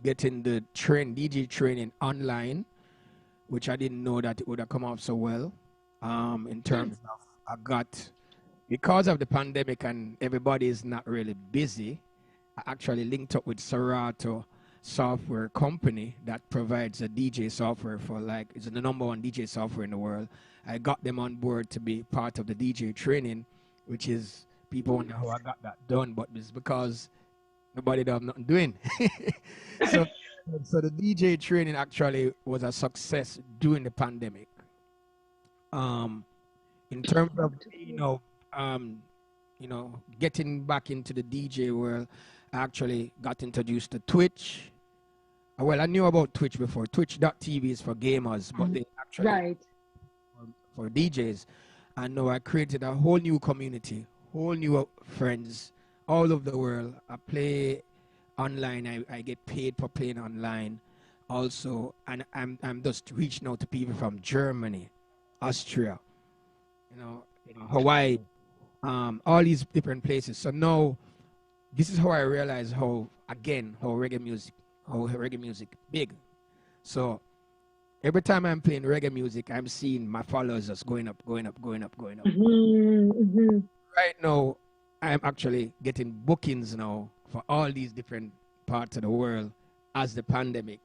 getting the DJ training online, which I didn't know that it would have come out so well. In terms of because of the pandemic and everybody is not really busy, I actually linked up with Serato software company that provides a DJ software it's the #1 DJ software in the world. I got them on board to be part of the DJ training, which is, people wonder how I got that done, but it's because nobody don't have nothing doing. So the DJ training actually was a success during the pandemic. In terms of getting back into the DJ world, I actually got introduced to Twitch. Well, I knew about Twitch before. Twitch.tv is for gamers, but they actually for DJs. And now I created a whole new community, whole new friends all over the world. I play online. I get paid for playing online also. And I'm just reaching out to people from Germany, Austria, Hawaii, all these different places. So now this is how I realize how reggae music big. So every time I'm playing reggae music, I'm seeing my followers just going up. Right now, I'm actually getting bookings now for all these different parts of the world as the pandemic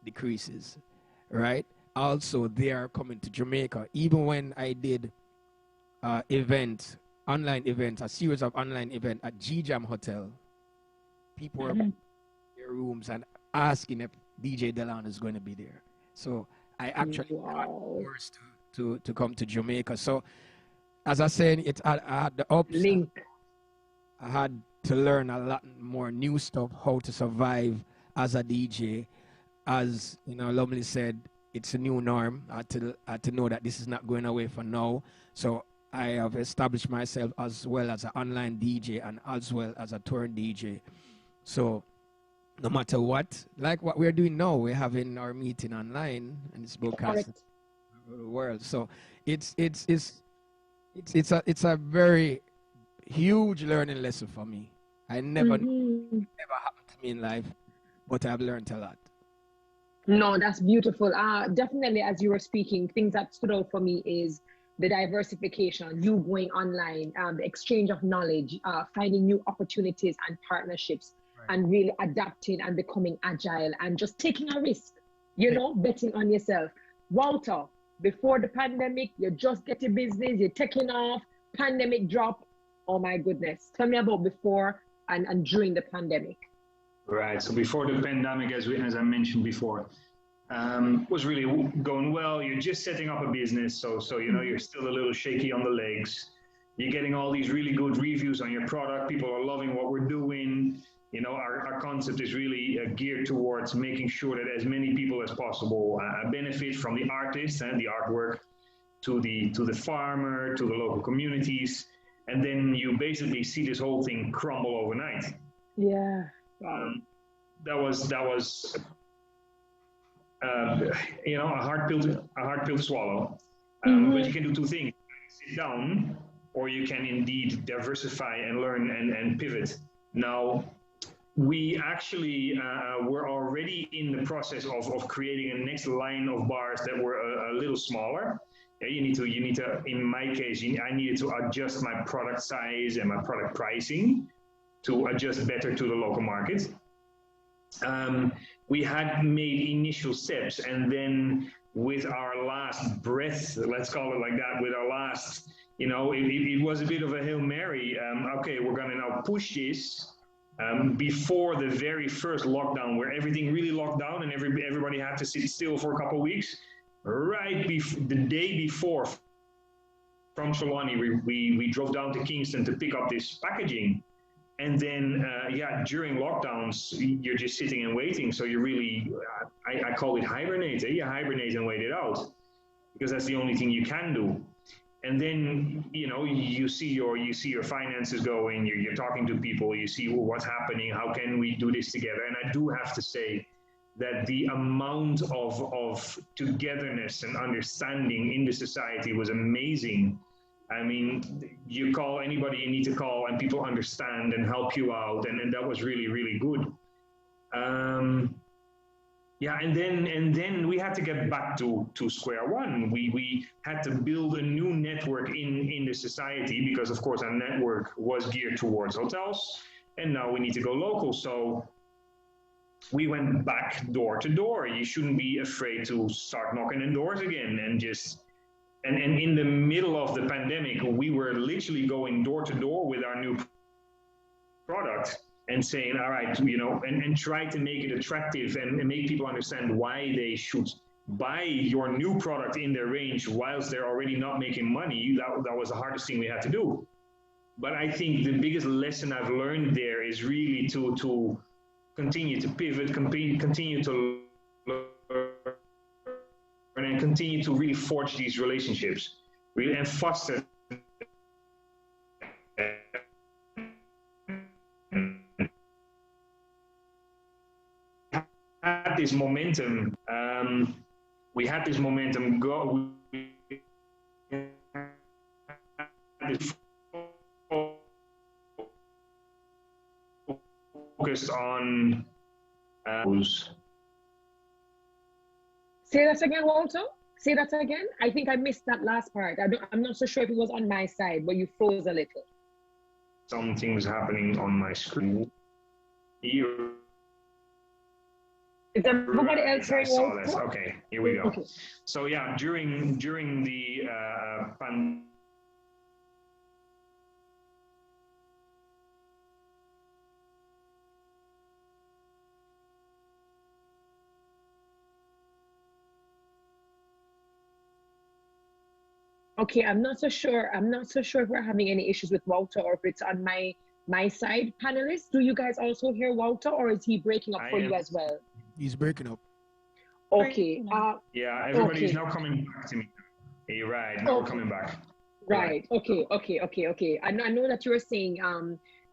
decreases, right? Also, they are coming to Jamaica. Even when I did a series of online event at G-Jam Hotel, people were in their rooms and asking if DJ Delano is going to be there. So I actually got forced to come to Jamaica. So as I said, I had the ups. I had to learn a lot more new stuff, how to survive as a DJ. As Lumley said, it's a new norm. I had to know that this is not going away for now. So I have established myself as well as an online DJ and as well as a touring DJ. So no matter what, like what we're doing now, we're having our meeting online and it's broadcasted all over the world. So it's a very huge learning lesson for me. I never happened to me in life, but I've learned a lot. No, that's beautiful. Definitely, as you were speaking, things that stood out for me is the diversification, you going online, the exchange of knowledge, finding new opportunities and partnerships. and really adapting and becoming agile and just taking a risk, you know, betting on yourself. Walter, before the pandemic, you just get your business, you're taking off, pandemic drop. Oh my goodness. Tell me about before and during the pandemic. Right. So before the pandemic, as I mentioned before, was really going well. You're just setting up a business, so you know you're still a little shaky on the legs. You're getting all these really good reviews on your product. People are loving what we're doing. You know, our concept is really geared towards making sure that as many people as possible benefit from the artist and the artwork, to the farmer, to the local communities, and then you basically see this whole thing crumble overnight. Yeah. That was you know, a hard pill to swallow. But you can do two things: sit down, or you can indeed diversify and learn and pivot. Now, we actually were already in the process of creating a next line of bars that were a little smaller. Yeah, you need to. In my case, I needed to adjust my product size and my product pricing to adjust better to the local market. We had made initial steps, and then with our last breath, let's call it like that, with our last, you know, it was a bit of a Hail Mary. Okay, we're gonna now push this before the very first lockdown, where everything really locked down and everybody had to sit still for a couple of weeks. Right the day before, from Trelawney, we drove down to Kingston to pick up this packaging. And then, during lockdowns, you're just sitting and waiting. So you really, I call it hibernate. You hibernate and wait it out, because that's the only thing you can do. And then, you know, you see your finances going. You're talking to people. You see what's happening. How can we do this together? And I do have to say that the amount of togetherness and understanding in the society was amazing. I mean, you call anybody you need to call, and people understand and help you out, and that was really, really good. And then we had to get back to square one. We had to build a new network in the society, because of course our network was geared towards hotels, and now we need to go local. So we went back door to door. You shouldn't be afraid to start knocking on doors again, and in the middle of the pandemic, we were literally going door to door with our new product and saying, all right, you know, and try to make it attractive and make people understand why they should buy your new product in their range whilst they're already not making money. That was the hardest thing we had to do. But I think the biggest lesson I've learned there is really to continue to pivot, continue to learn, and continue to really forge these relationships, really, and foster had this momentum. We had this momentum go. Focused on. Say that again, Walter. Say that again. I think I missed that last part. I'm not so sure if it was on my side, but you froze a little. Something's happening on my screen. Is everybody else hearing Walter? Okay, here we go. Okay. So yeah, during the pandemic. Okay, I'm not so sure if we're having any issues with Walter, or if it's on my side. Panelists, do you guys also hear Walter, or is he breaking up for you as well? He's breaking up. Okay. Yeah, everybody's now coming back to me. Hey, right, now we're coming back. Right. Okay. I know that you were saying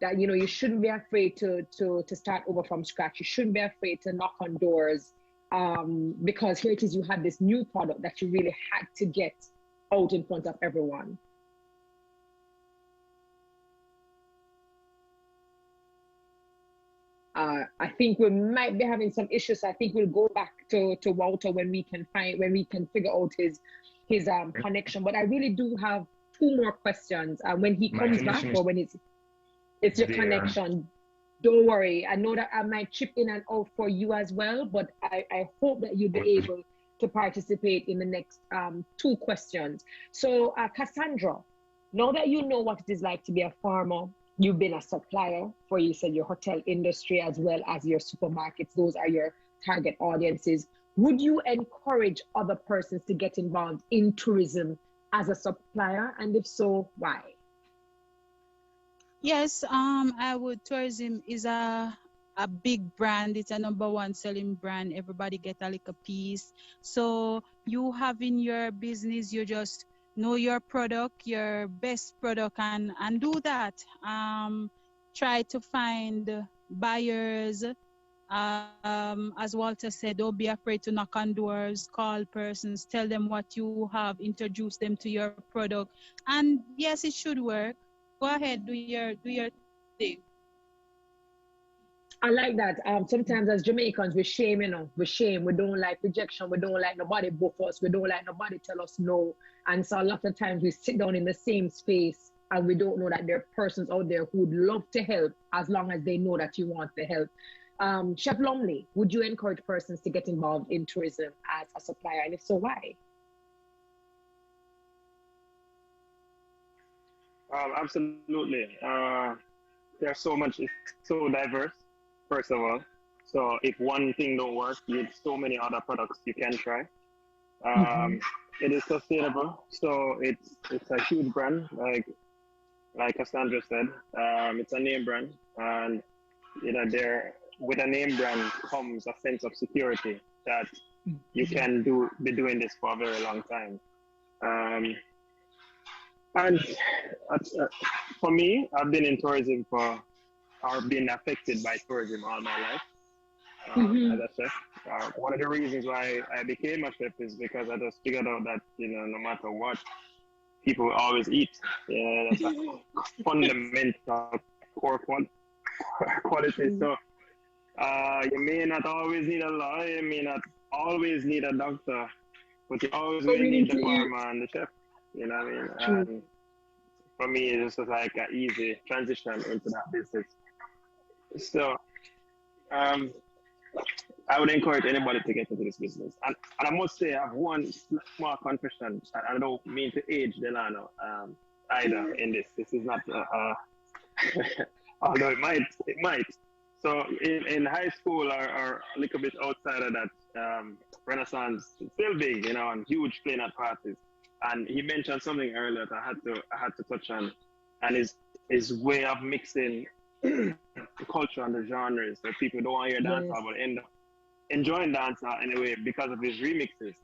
that, you know, you shouldn't be afraid to start over from scratch. You shouldn't be afraid to knock on doors, because here it is, you had this new product that you really had to get out in front of everyone. I think we might be having some issues. So I think we'll go back to Walter when we can figure out his connection. But I really do have two more questions when he comes back, or when it's your connection. Don't worry. I know that I might chip in and out for you as well, but I hope that you'll be able to participate in the next 2 questions. So, Cassandra, now that you know what it is like to be a farmer, you've been a supplier for, you said, your hotel industry as well as your supermarkets. Those are your target audiences. Would you encourage other persons to get involved in tourism as a supplier? And if so, why? Yes, I would. Tourism is a big brand. It's a #1 selling brand. Everybody get a little piece. So you have in your business, you just know your product, your best product, and do that. Try to find buyers. As Walter said, don't be afraid to knock on doors, call persons, tell them what you have, introduce them to your product, and yes, it should work. Go ahead, do your thing. I like that. Sometimes as Jamaicans, we shame, we shame. We don't like rejection. We don't like nobody buff us. We don't like nobody tell us no. And so a lot of times we sit down in the same space and we don't know that there are persons out there who would love to help as long as they know that you want the help. Chef Lumley, would you encourage persons to get involved in tourism as a supplier? And if so, why? Absolutely. There's so much, it's so diverse, first of all. So if one thing don't work, you have so many other products you can try. It is sustainable, so it's a huge brand, like Cassandra said. It's a name brand, and there with a name brand comes a sense of security that you can be doing this for a very long time. And for me, I've been in tourism or been affected by tourism all my life as a chef. One of the reasons why I became a chef is because I just figured out that, no matter what, people will always eat. That's a fundamental core quality. So you may not always need a lawyer, you may not always need a doctor, but you always will need the farmer and the chef. You know what I mean? For me, it's just like an easy transition into that business. So, I would encourage anybody to get into this business. And I must say, I have one small confession. I don't mean to age Delano either in this. This is not, although it might. So in high school or a little bit outside of that, Renaissance, still big, and huge playing at parties. And he mentioned something earlier that I had to touch on, and his way of mixing the culture and the genres, where people don't want to hear dancehall but end up enjoying dancehall anyway because of his remixes.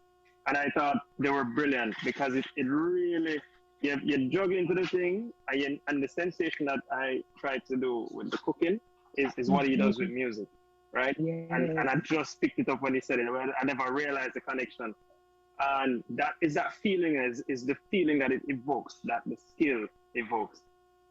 And I thought they were brilliant because it really you jug into the thing, and the sensation that I tried to do with the cooking is what he does with music, right? Yeah. And I just picked it up when he said it. I never realized the connection. And that feeling is the feeling that it evokes, that the skill evokes.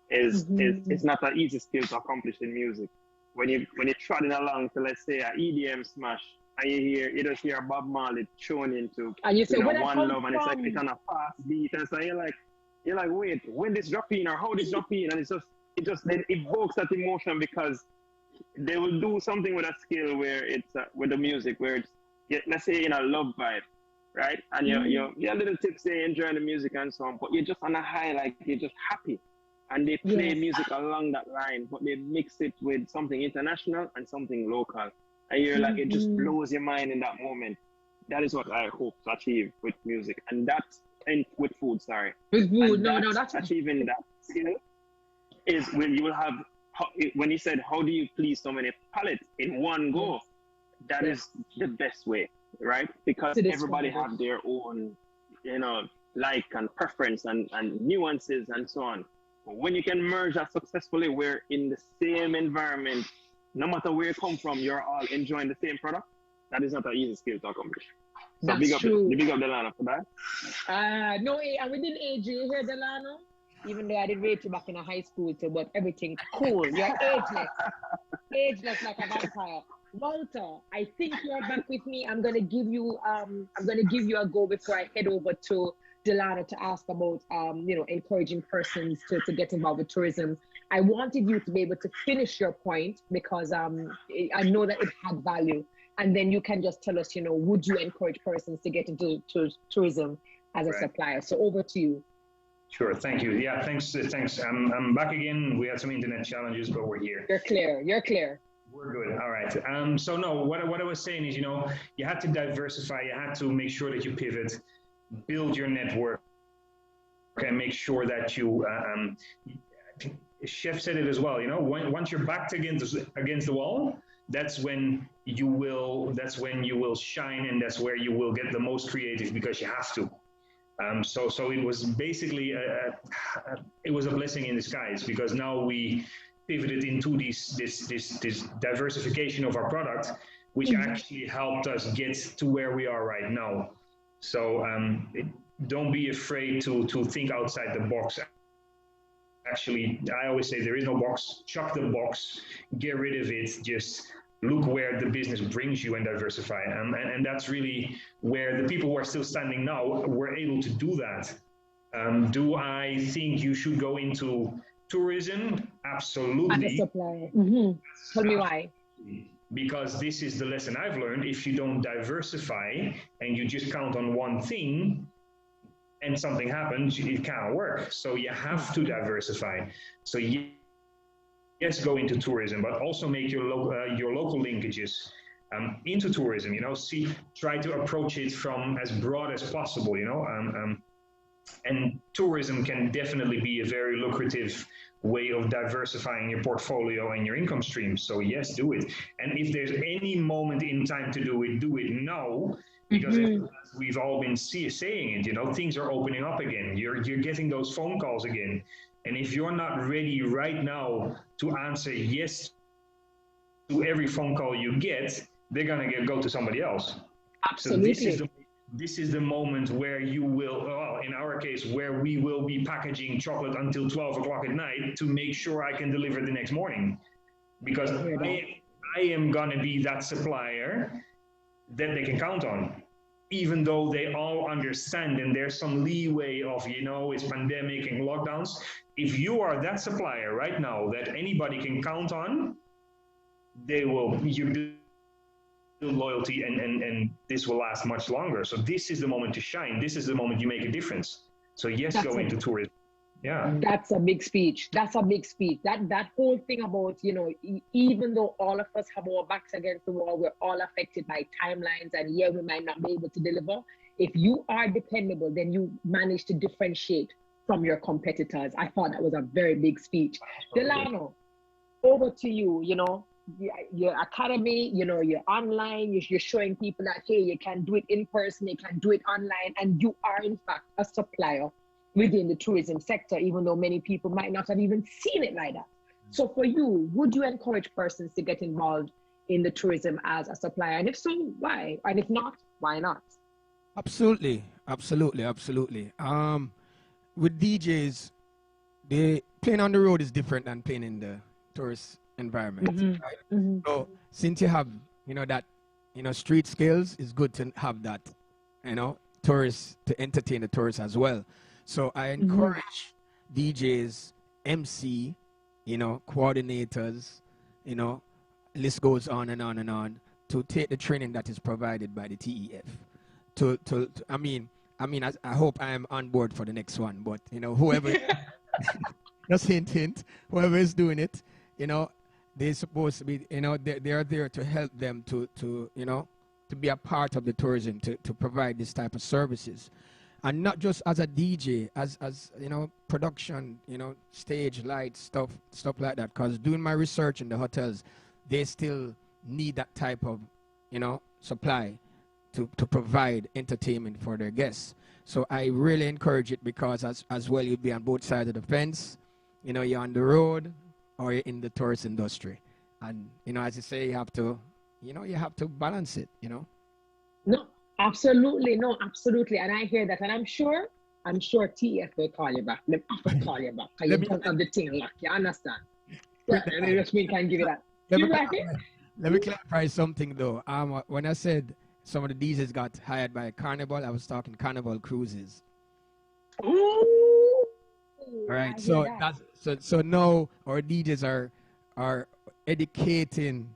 It's not an easy skill to accomplish in music. When you're trotting along to, let's say, an EDM smash, and you just hear Bob Marley tune into and you say, One Love, and it's like it's on a fast beat, and so you're like, wait, when this drop in or how this drop in, and it just then evokes that emotion because they will do something with a skill where it's with the music where it's, let's say, in a love vibe. Right? And you're a little tipsy, enjoying the music and so on, but you're just on a high, like you're just happy. And they play music along that line, but they mix it with something international and something local. And you're like, it just blows your mind in that moment. That is what I hope to achieve with music. And with food, sorry. With food, that's achieving that skill is when you will have, when you said, how do you please so many palates in one go? That is the best way. Right? Because everybody have their own, like and preference and nuances and so on. But when you can merge that successfully, where in the same environment, no matter where you come from, you're all enjoying the same product. That is not an easy skill to accomplish. So that's big up Delano for that. No, and we didn't age you here, Delano. Even though I did rate you back in high school too, but everything cool. You're ageless like a vampire. Walter, I think you're back with me. I'm gonna give you a go before I head over to Delano to ask about, encouraging persons to get involved with tourism. I wanted you to be able to finish your point because I know that it had value. And then you can just tell us, would you encourage persons to get into tourism as a supplier? So over to you. Sure, thank you. Yeah, thanks. I'm back again. We had some internet challenges, but we're here. You're clear. We're good. All right. So no, what I was saying is, you had to diversify. You had to make sure that you pivot, build your network, and make sure that you. Chef said it as well. Once you're backed against the wall, that's when you will shine, and that's where you will get the most creative because you have to. So it was basically it was a blessing in disguise because now we pivoted into this diversification of our product, which actually helped us get to where we are right now. So don't be afraid to think outside the box. Actually, I always say there is no box. Chuck the box, get rid of it. Just look where the business brings you and diversify. And that's really where the people who are still standing now were able to do that. Do I think you should go into tourism? Absolutely. As a supplier. Tell me why. Because this is the lesson I've learned. If you don't diversify and you just count on one thing and something happens, it can't work. So you have to diversify. So yes, go into tourism, but also make your local linkages into tourism. Try to approach it from as broad as possible. And tourism can definitely be a very lucrative way of diversifying your portfolio and your income streams. So yes, do it. And if there's any moment in time to do it now. Because as we've all been saying it, things are opening up again. You're getting those phone calls again. And if you're not ready right now to answer yes to every phone call you get, they're going to go to somebody else. Absolutely. So this is the moment where you will, in our case, where we will be packaging chocolate until 12 o'clock at night to make sure I can deliver the next morning. Because I am going to be that supplier that they can count on, even though they all understand and there's some leeway of, it's pandemic and lockdowns. If you are that supplier right now that anybody can count on, you build loyalty and this will last much longer. So this is the moment to shine. This is the moment you make a difference. So yes, go into tourism. Yeah. That's a big speech. That whole thing about, even though all of us have our backs against the wall, we're all affected by timelines and we might not be able to deliver. If you are dependable, then you manage to differentiate from your competitors. I thought that was a very big speech. Delano, over to you, your academy, you're online, you're showing people that, hey, you can do it in person, you can do it online, and you are in fact a supplier within the tourism sector, even though many people might not have even seen it like that. So for you, would you encourage persons to get involved in the tourism as a supplier? And if so, why? And if not, why not? Absolutely. With DJs, playing on the road is different than playing in the tourist environment. Right? So since you have, that, street skills, it's good to have that, tourists, to entertain the tourists as well. So I encourage DJs, MC, coordinators, list goes on and on and on, to take the training that is provided by the TEF. I hope I am on board for the next one, but whoever, just hint, whoever is doing it, they're supposed to be, they are there to help them to be a part of the tourism, to provide this type of services. And not just as a DJ, as production, stage, lights, stuff like that. Because doing my research in the hotels, they still need that type of, supply to provide entertainment for their guests. So I really encourage it because as well, you'll be on both sides of the fence. You're on the road or you're in the tourist industry. And, as you say, you have to balance it, No. Absolutely. And I hear that. And I'm sure TF will call you back. They have to call you back. Because you don't have the thing locked. You understand? Yeah, and just we can give it that. Let me clarify something though. When I said some of the DJs got hired by Carnival, I was talking Carnival Cruises. All right. So that's so now our DJs are educating,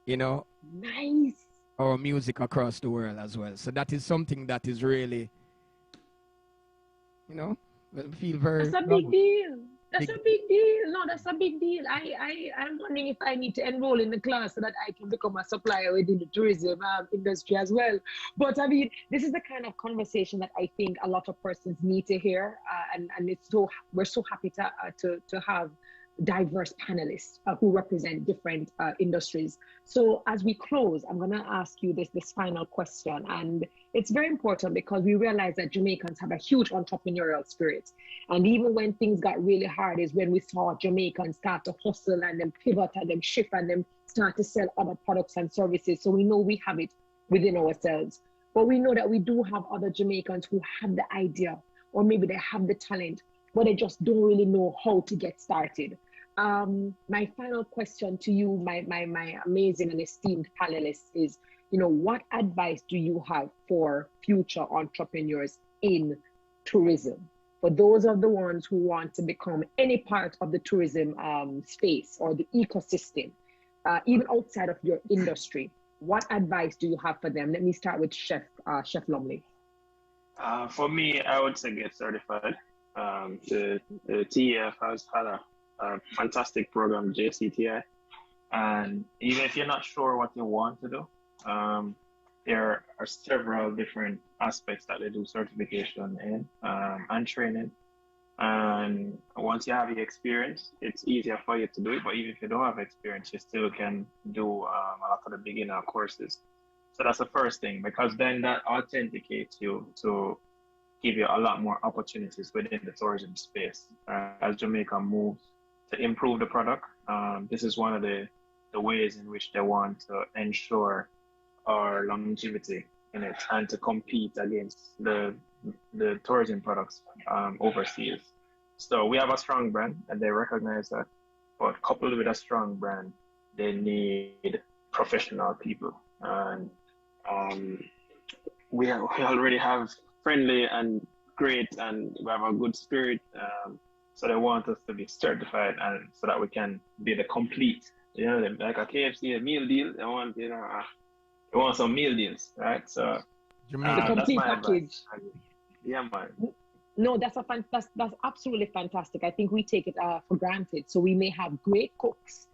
you know, nice, our music across the world as well. So that is something that is really, you know, I feel very. That's a big deal. That's a big deal. No, that's a big deal. I'm wondering if I need to enroll in the class so that I can become a supplier within the tourism industry as well. But I mean, this is the kind of conversation that I think a lot of persons need to hear, and it's so we're so happy to have diverse panelists who represent different industries. So as we close, I'm going to ask you this final question, and it's very important because we realize that Jamaicans have a huge entrepreneurial spirit, and even when things got really hard is when we saw Jamaicans start to hustle and then pivot and then shift and then start to sell other products and services. So we know we have it within ourselves, but we know that we do have other Jamaicans who have the idea, or maybe they have the talent, but they just don't really know how to get started. My final question to you, my amazing and esteemed panelists, is, you know, what advice do you have for future entrepreneurs in tourism? For those of the ones who want to become any part of the tourism space or the ecosystem, even outside of your industry, what advice do you have for them? Let me start with Chef Lumley. For me, I would say get certified. The TAF has had a fantastic program, JHTA, and even if you're not sure what you want to do, there are several different aspects that they do certification in and training. And once you have the experience, it's easier for you to do it. But even if you don't have experience, you still can do a lot of the beginner courses. So that's the first thing, because then that authenticates you to give you a lot more opportunities within the tourism space as Jamaica moves to improve the product. This is one of the ways in which they want to ensure our longevity in it and to compete against the tourism products overseas. So we have a strong brand and they recognize that, but coupled with a strong brand, they need professional people. And we already have friendly and great, and we have a good spirit. So they want us to be certified, and so that we can be the complete, you know, like a KFC, a meal deal. They want, you know, they want some meal deals, right? So the complete package. Yeah, man. No, that's absolutely fantastic. I think we take it for granted. So we may have great cooks,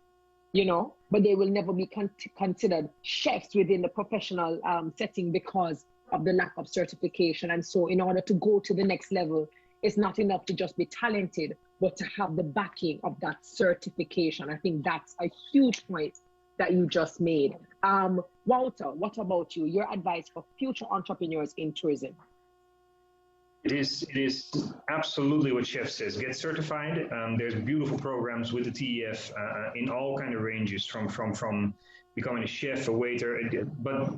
you know, but they will never be considered chefs within the professional setting because of the lack of certification. And so in order to go to the next level, it's not enough to just be talented, but to have the backing of that certification. I think that's a huge point that you just made. Walter, what about you? Your advice for future entrepreneurs in tourism? It is absolutely what Chef says. Get certified. There's beautiful programs with the TEF in all kind of ranges, from becoming a chef, a waiter. But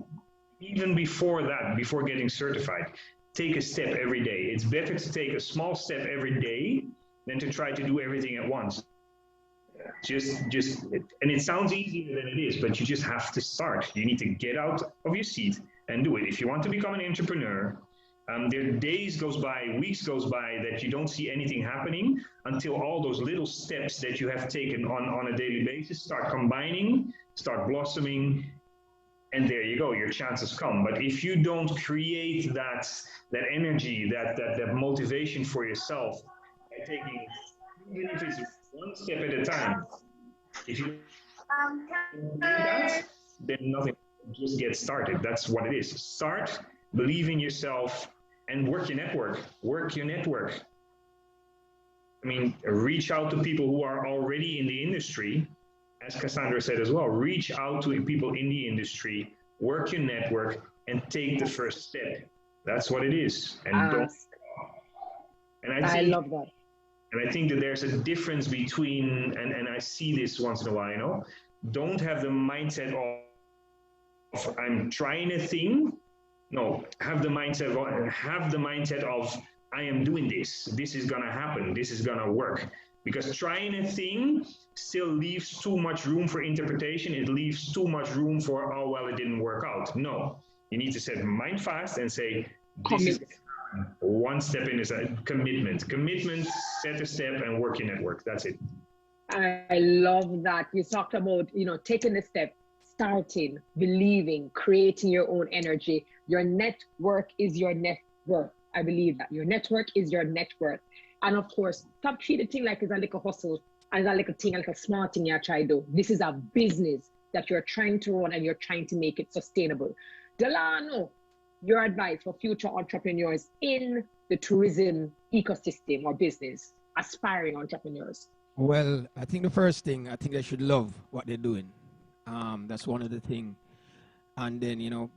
even before that, before getting certified, take a step every day. It's better to take a small step every day than to try to do everything at once. And it sounds easier than it is, but you just have to start. You need to get out of your seat and do it. If you want to become an entrepreneur, there days goes by, weeks goes by that you don't see anything happening until all those little steps that you have taken on a daily basis start combining, start blossoming, and there you go, your chances come. But if you don't create that energy, that motivation for yourself by taking, even if it's one step at a time, if you do that, then nothing, just get started. That's what it is. Start, believe in yourself, and work your network. Work your network. I mean, reach out to people who are already in the industry. As Cassandra said as well, reach out to people in the industry, work your network, and take the first step. That's what it is. And don't. And I love that. And I think that there's a difference between, and I see this once in a while, you know, don't have the mindset of I'm trying a thing. No, have the mindset of I am doing this. This is gonna happen. This is gonna work. Because trying a thing still leaves too much room for interpretation. It leaves too much room for, oh, well, it didn't work out. No, you need to set mind fast and say, this is One step in is a commitment. Commitment, set a step, and work your network. That's it. I love that. You talked about, taking the step, starting, believing, creating your own energy. Your network is your net worth. I believe that. Your network is your net worth. And of course, stop treating the thing like it's a little hustle, and a little thing, like a smart thing you try to do. This is a business that you're trying to run, and you're trying to make it sustainable. Delano, your advice for future entrepreneurs in the tourism ecosystem or business, aspiring entrepreneurs. Well, I think the first thing, I think they should love what they're doing. That's one of the things. And then,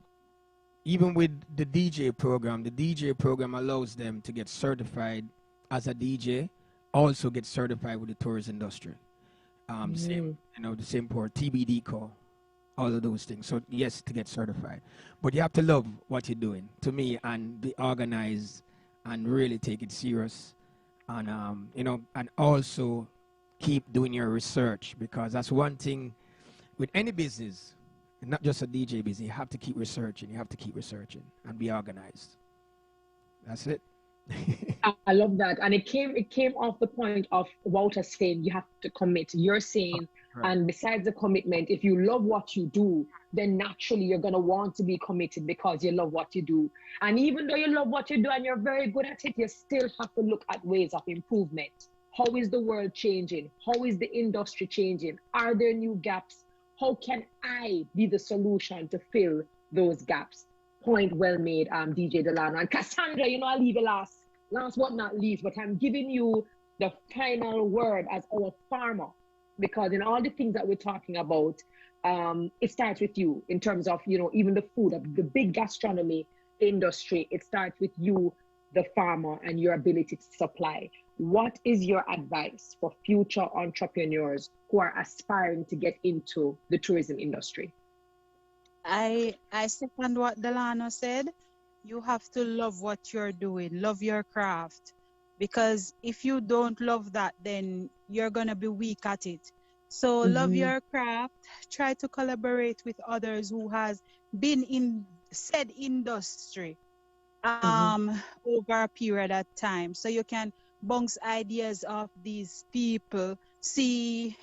even with the DJ program allows them to get certified as a DJ, also get certified with the tourist industry. Same, the same for TBD call, all of those things. So yes, to get certified, but you have to love what you're doing, to me, and be organized and really take it serious, and and also keep doing your research, because that's one thing with any business, not just a DJ business. You have to keep researching. You have to keep researching and be organized. That's it. I love that. And it came off the point of Walter saying you have to commit. You're saying, right. And besides the commitment, if you love what you do, then naturally you're going to want to be committed because you love what you do. And even though you love what you do and you're very good at it, you still have to look at ways of improvement. How is the world changing? How is the industry changing? Are there new gaps? How can I be the solution to fill those gaps? Point well made, DJ Delano. And Cassandra, I'll leave it last but not least, but I'm giving you the final word as our farmer, because in all the things that we're talking about, it starts with you in terms of, even the food, the big gastronomy industry, it starts with you, the farmer, and your ability to supply. What is your advice for future entrepreneurs who are aspiring to get into the tourism industry? I second what Delano said. You have to love what you're doing, love your craft, because if you don't love that, then you're going to be weak at it. So love your craft, try to collaborate with others who has been in said industry over a period of time, so you can bounce ideas of these people. See,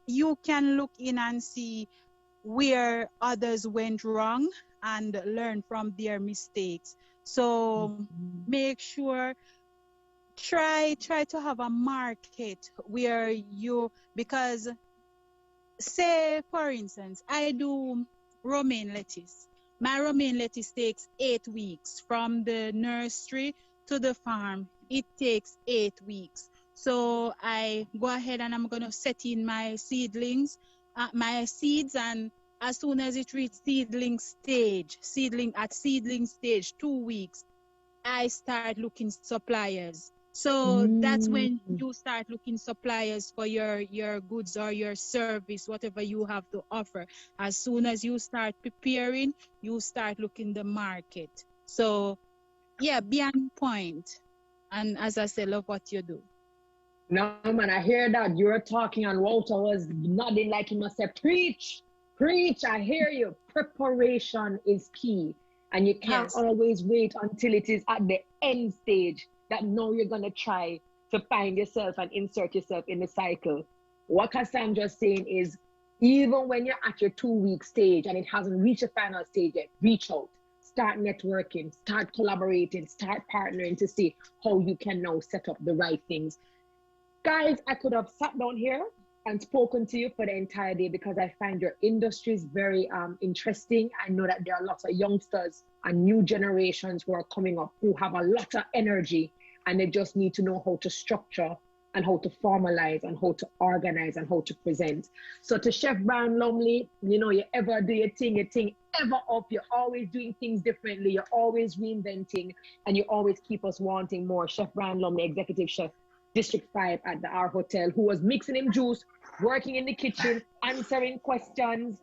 you can look in and see where others went wrong and learn from their mistakes. So make sure, try to have a market where because say for instance, I do romaine lettuce. My romaine lettuce takes 8 weeks from the nursery to the farm. It takes 8 weeks. So I go ahead and I'm going to set in my seedlings, my seeds, and as soon as it reaches seedling stage, 2 weeks, I start looking suppliers. So that's when you start looking suppliers for your goods or your service, whatever you have to offer. As soon as you start preparing, you start looking the market. So yeah, be on point. And as I said, love what you do. No, man, I hear that. You're talking and Walter was nodding like he must say, preach, I hear you. Preparation is key. And you can't always wait until it is at the end stage that now you're going to try to find yourself and insert yourself in the cycle. What Cassandra's saying is, even when you're at your 2-week stage and it hasn't reached the final stage yet, reach out. Start networking, start collaborating, start partnering to see how you can now set up the right things. Guys, I could have sat down here and spoken to you for the entire day because I find your industry is very interesting. I know that there are lots of youngsters and new generations who are coming up who have a lot of energy, and they just need to know how to structure and how to formalize and how to organize and how to present. So to Chef Bryan Lumley, you ever do your thing ever up, you're always doing things differently, you're always reinventing, and you always keep us wanting more. Chef Bryan Lumley, Executive Chef, District 5 at the R Hotel, who was mixing him juice, working in the kitchen, answering questions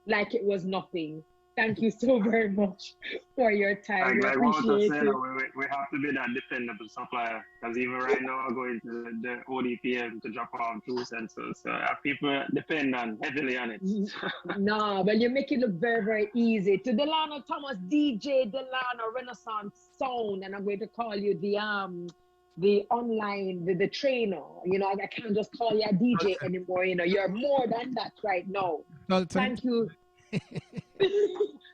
like it was nothing. Thank you so very much for your time. We Like Walter appreciate said, it. we have to be that dependable supplier. Because even right now, I'm going to the ODPM to drop off 2 sensors. So people depend heavily on it. No, well, you make it look very, very easy. To Delano Thomas, DJ Delano Renaissance Sound, and I'm going to call you the online, the trainer. You know, I can't just call you a DJ anymore. You know, you're more than that right now. Thank you.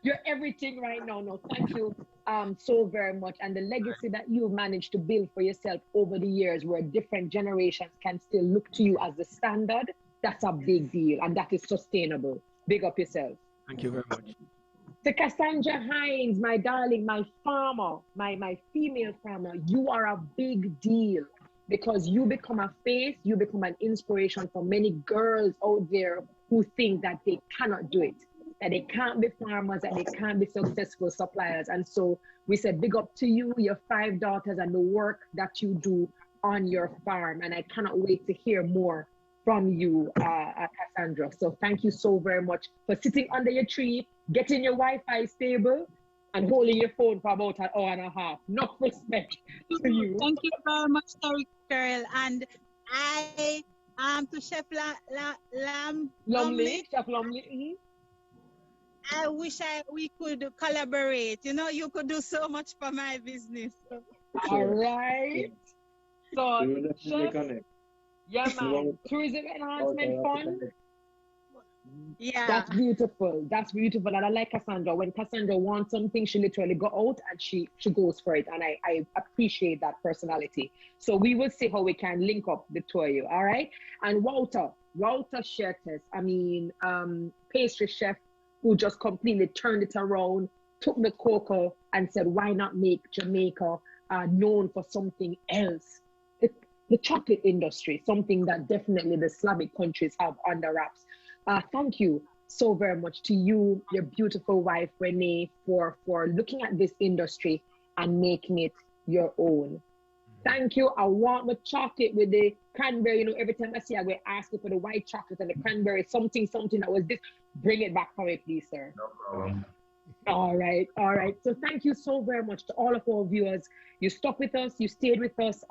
You're everything right now. No, thank you so very much. And the legacy that you've managed to build for yourself over the years, where different generations can still look to you as the standard, that's a big deal, and that is sustainable. Big up yourself. Thank you very much. To Cassandra Hines, my darling, my farmer, my female farmer, you are a big deal, because you become a face, you become an inspiration for many girls out there who think that they cannot do it, that they can't be farmers, that they can't be successful suppliers. And so we said big up to you, your 5 daughters, and the work that you do on your farm. And I cannot wait to hear more from you, Cassandra. So thank you so very much for sitting under your tree, getting your Wi-Fi stable, and holding your phone for about an hour and a half. Enough respect to you. Thank you very much, Terri-Karrelle. And I to Chef Lumley, Chef Lumley. I wish we could collaborate. You know, you could do so much for my business. All right. So, Chef, yeah, man. Tourism Enhancement Fund. Yeah. That's beautiful. That's beautiful. And I like Cassandra. When Cassandra wants something, she literally go out and she goes for it. And I appreciate that personality. So we will see how we can link up the two of you. All right. And Walter Schertes, pastry chef who just completely turned it around, took the cocoa and said, why not make Jamaica known for something else? The chocolate industry, something that definitely the Slavic countries have under wraps. Thank you so very much to you, your beautiful wife, Renee, for looking at this industry and making it your own. Thank you. I want the chocolate with the cranberry. You know, every time I see, I will ask you for the white chocolate and the cranberry, something that was this. Bring it back for me, please, sir. No problem. All right. So thank you so very much to all of our viewers. You stuck with us. You stayed with us.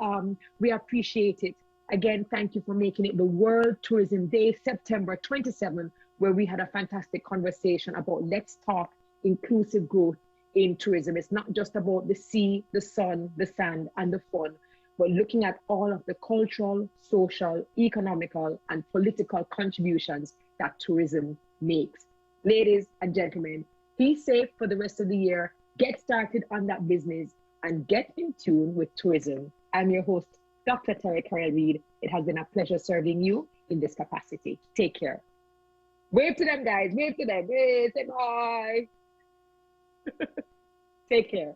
We appreciate it. Again, thank you for making it the World Tourism Day, September 27th, where we had a fantastic conversation about let's talk inclusive growth in tourism. It's not just about the sea, the sun, the sand, and the fun, but looking at all of the cultural, social, economical, and political contributions that tourism makes. Ladies and gentlemen, be safe for the rest of the year. Get started on that business and get in tune with tourism. I'm your host, Dr. Terri-Karrelle Reid. It has been a pleasure serving you in this capacity. Take care. Wave to them, guys. Wave to them. Wave, say bye. Take care.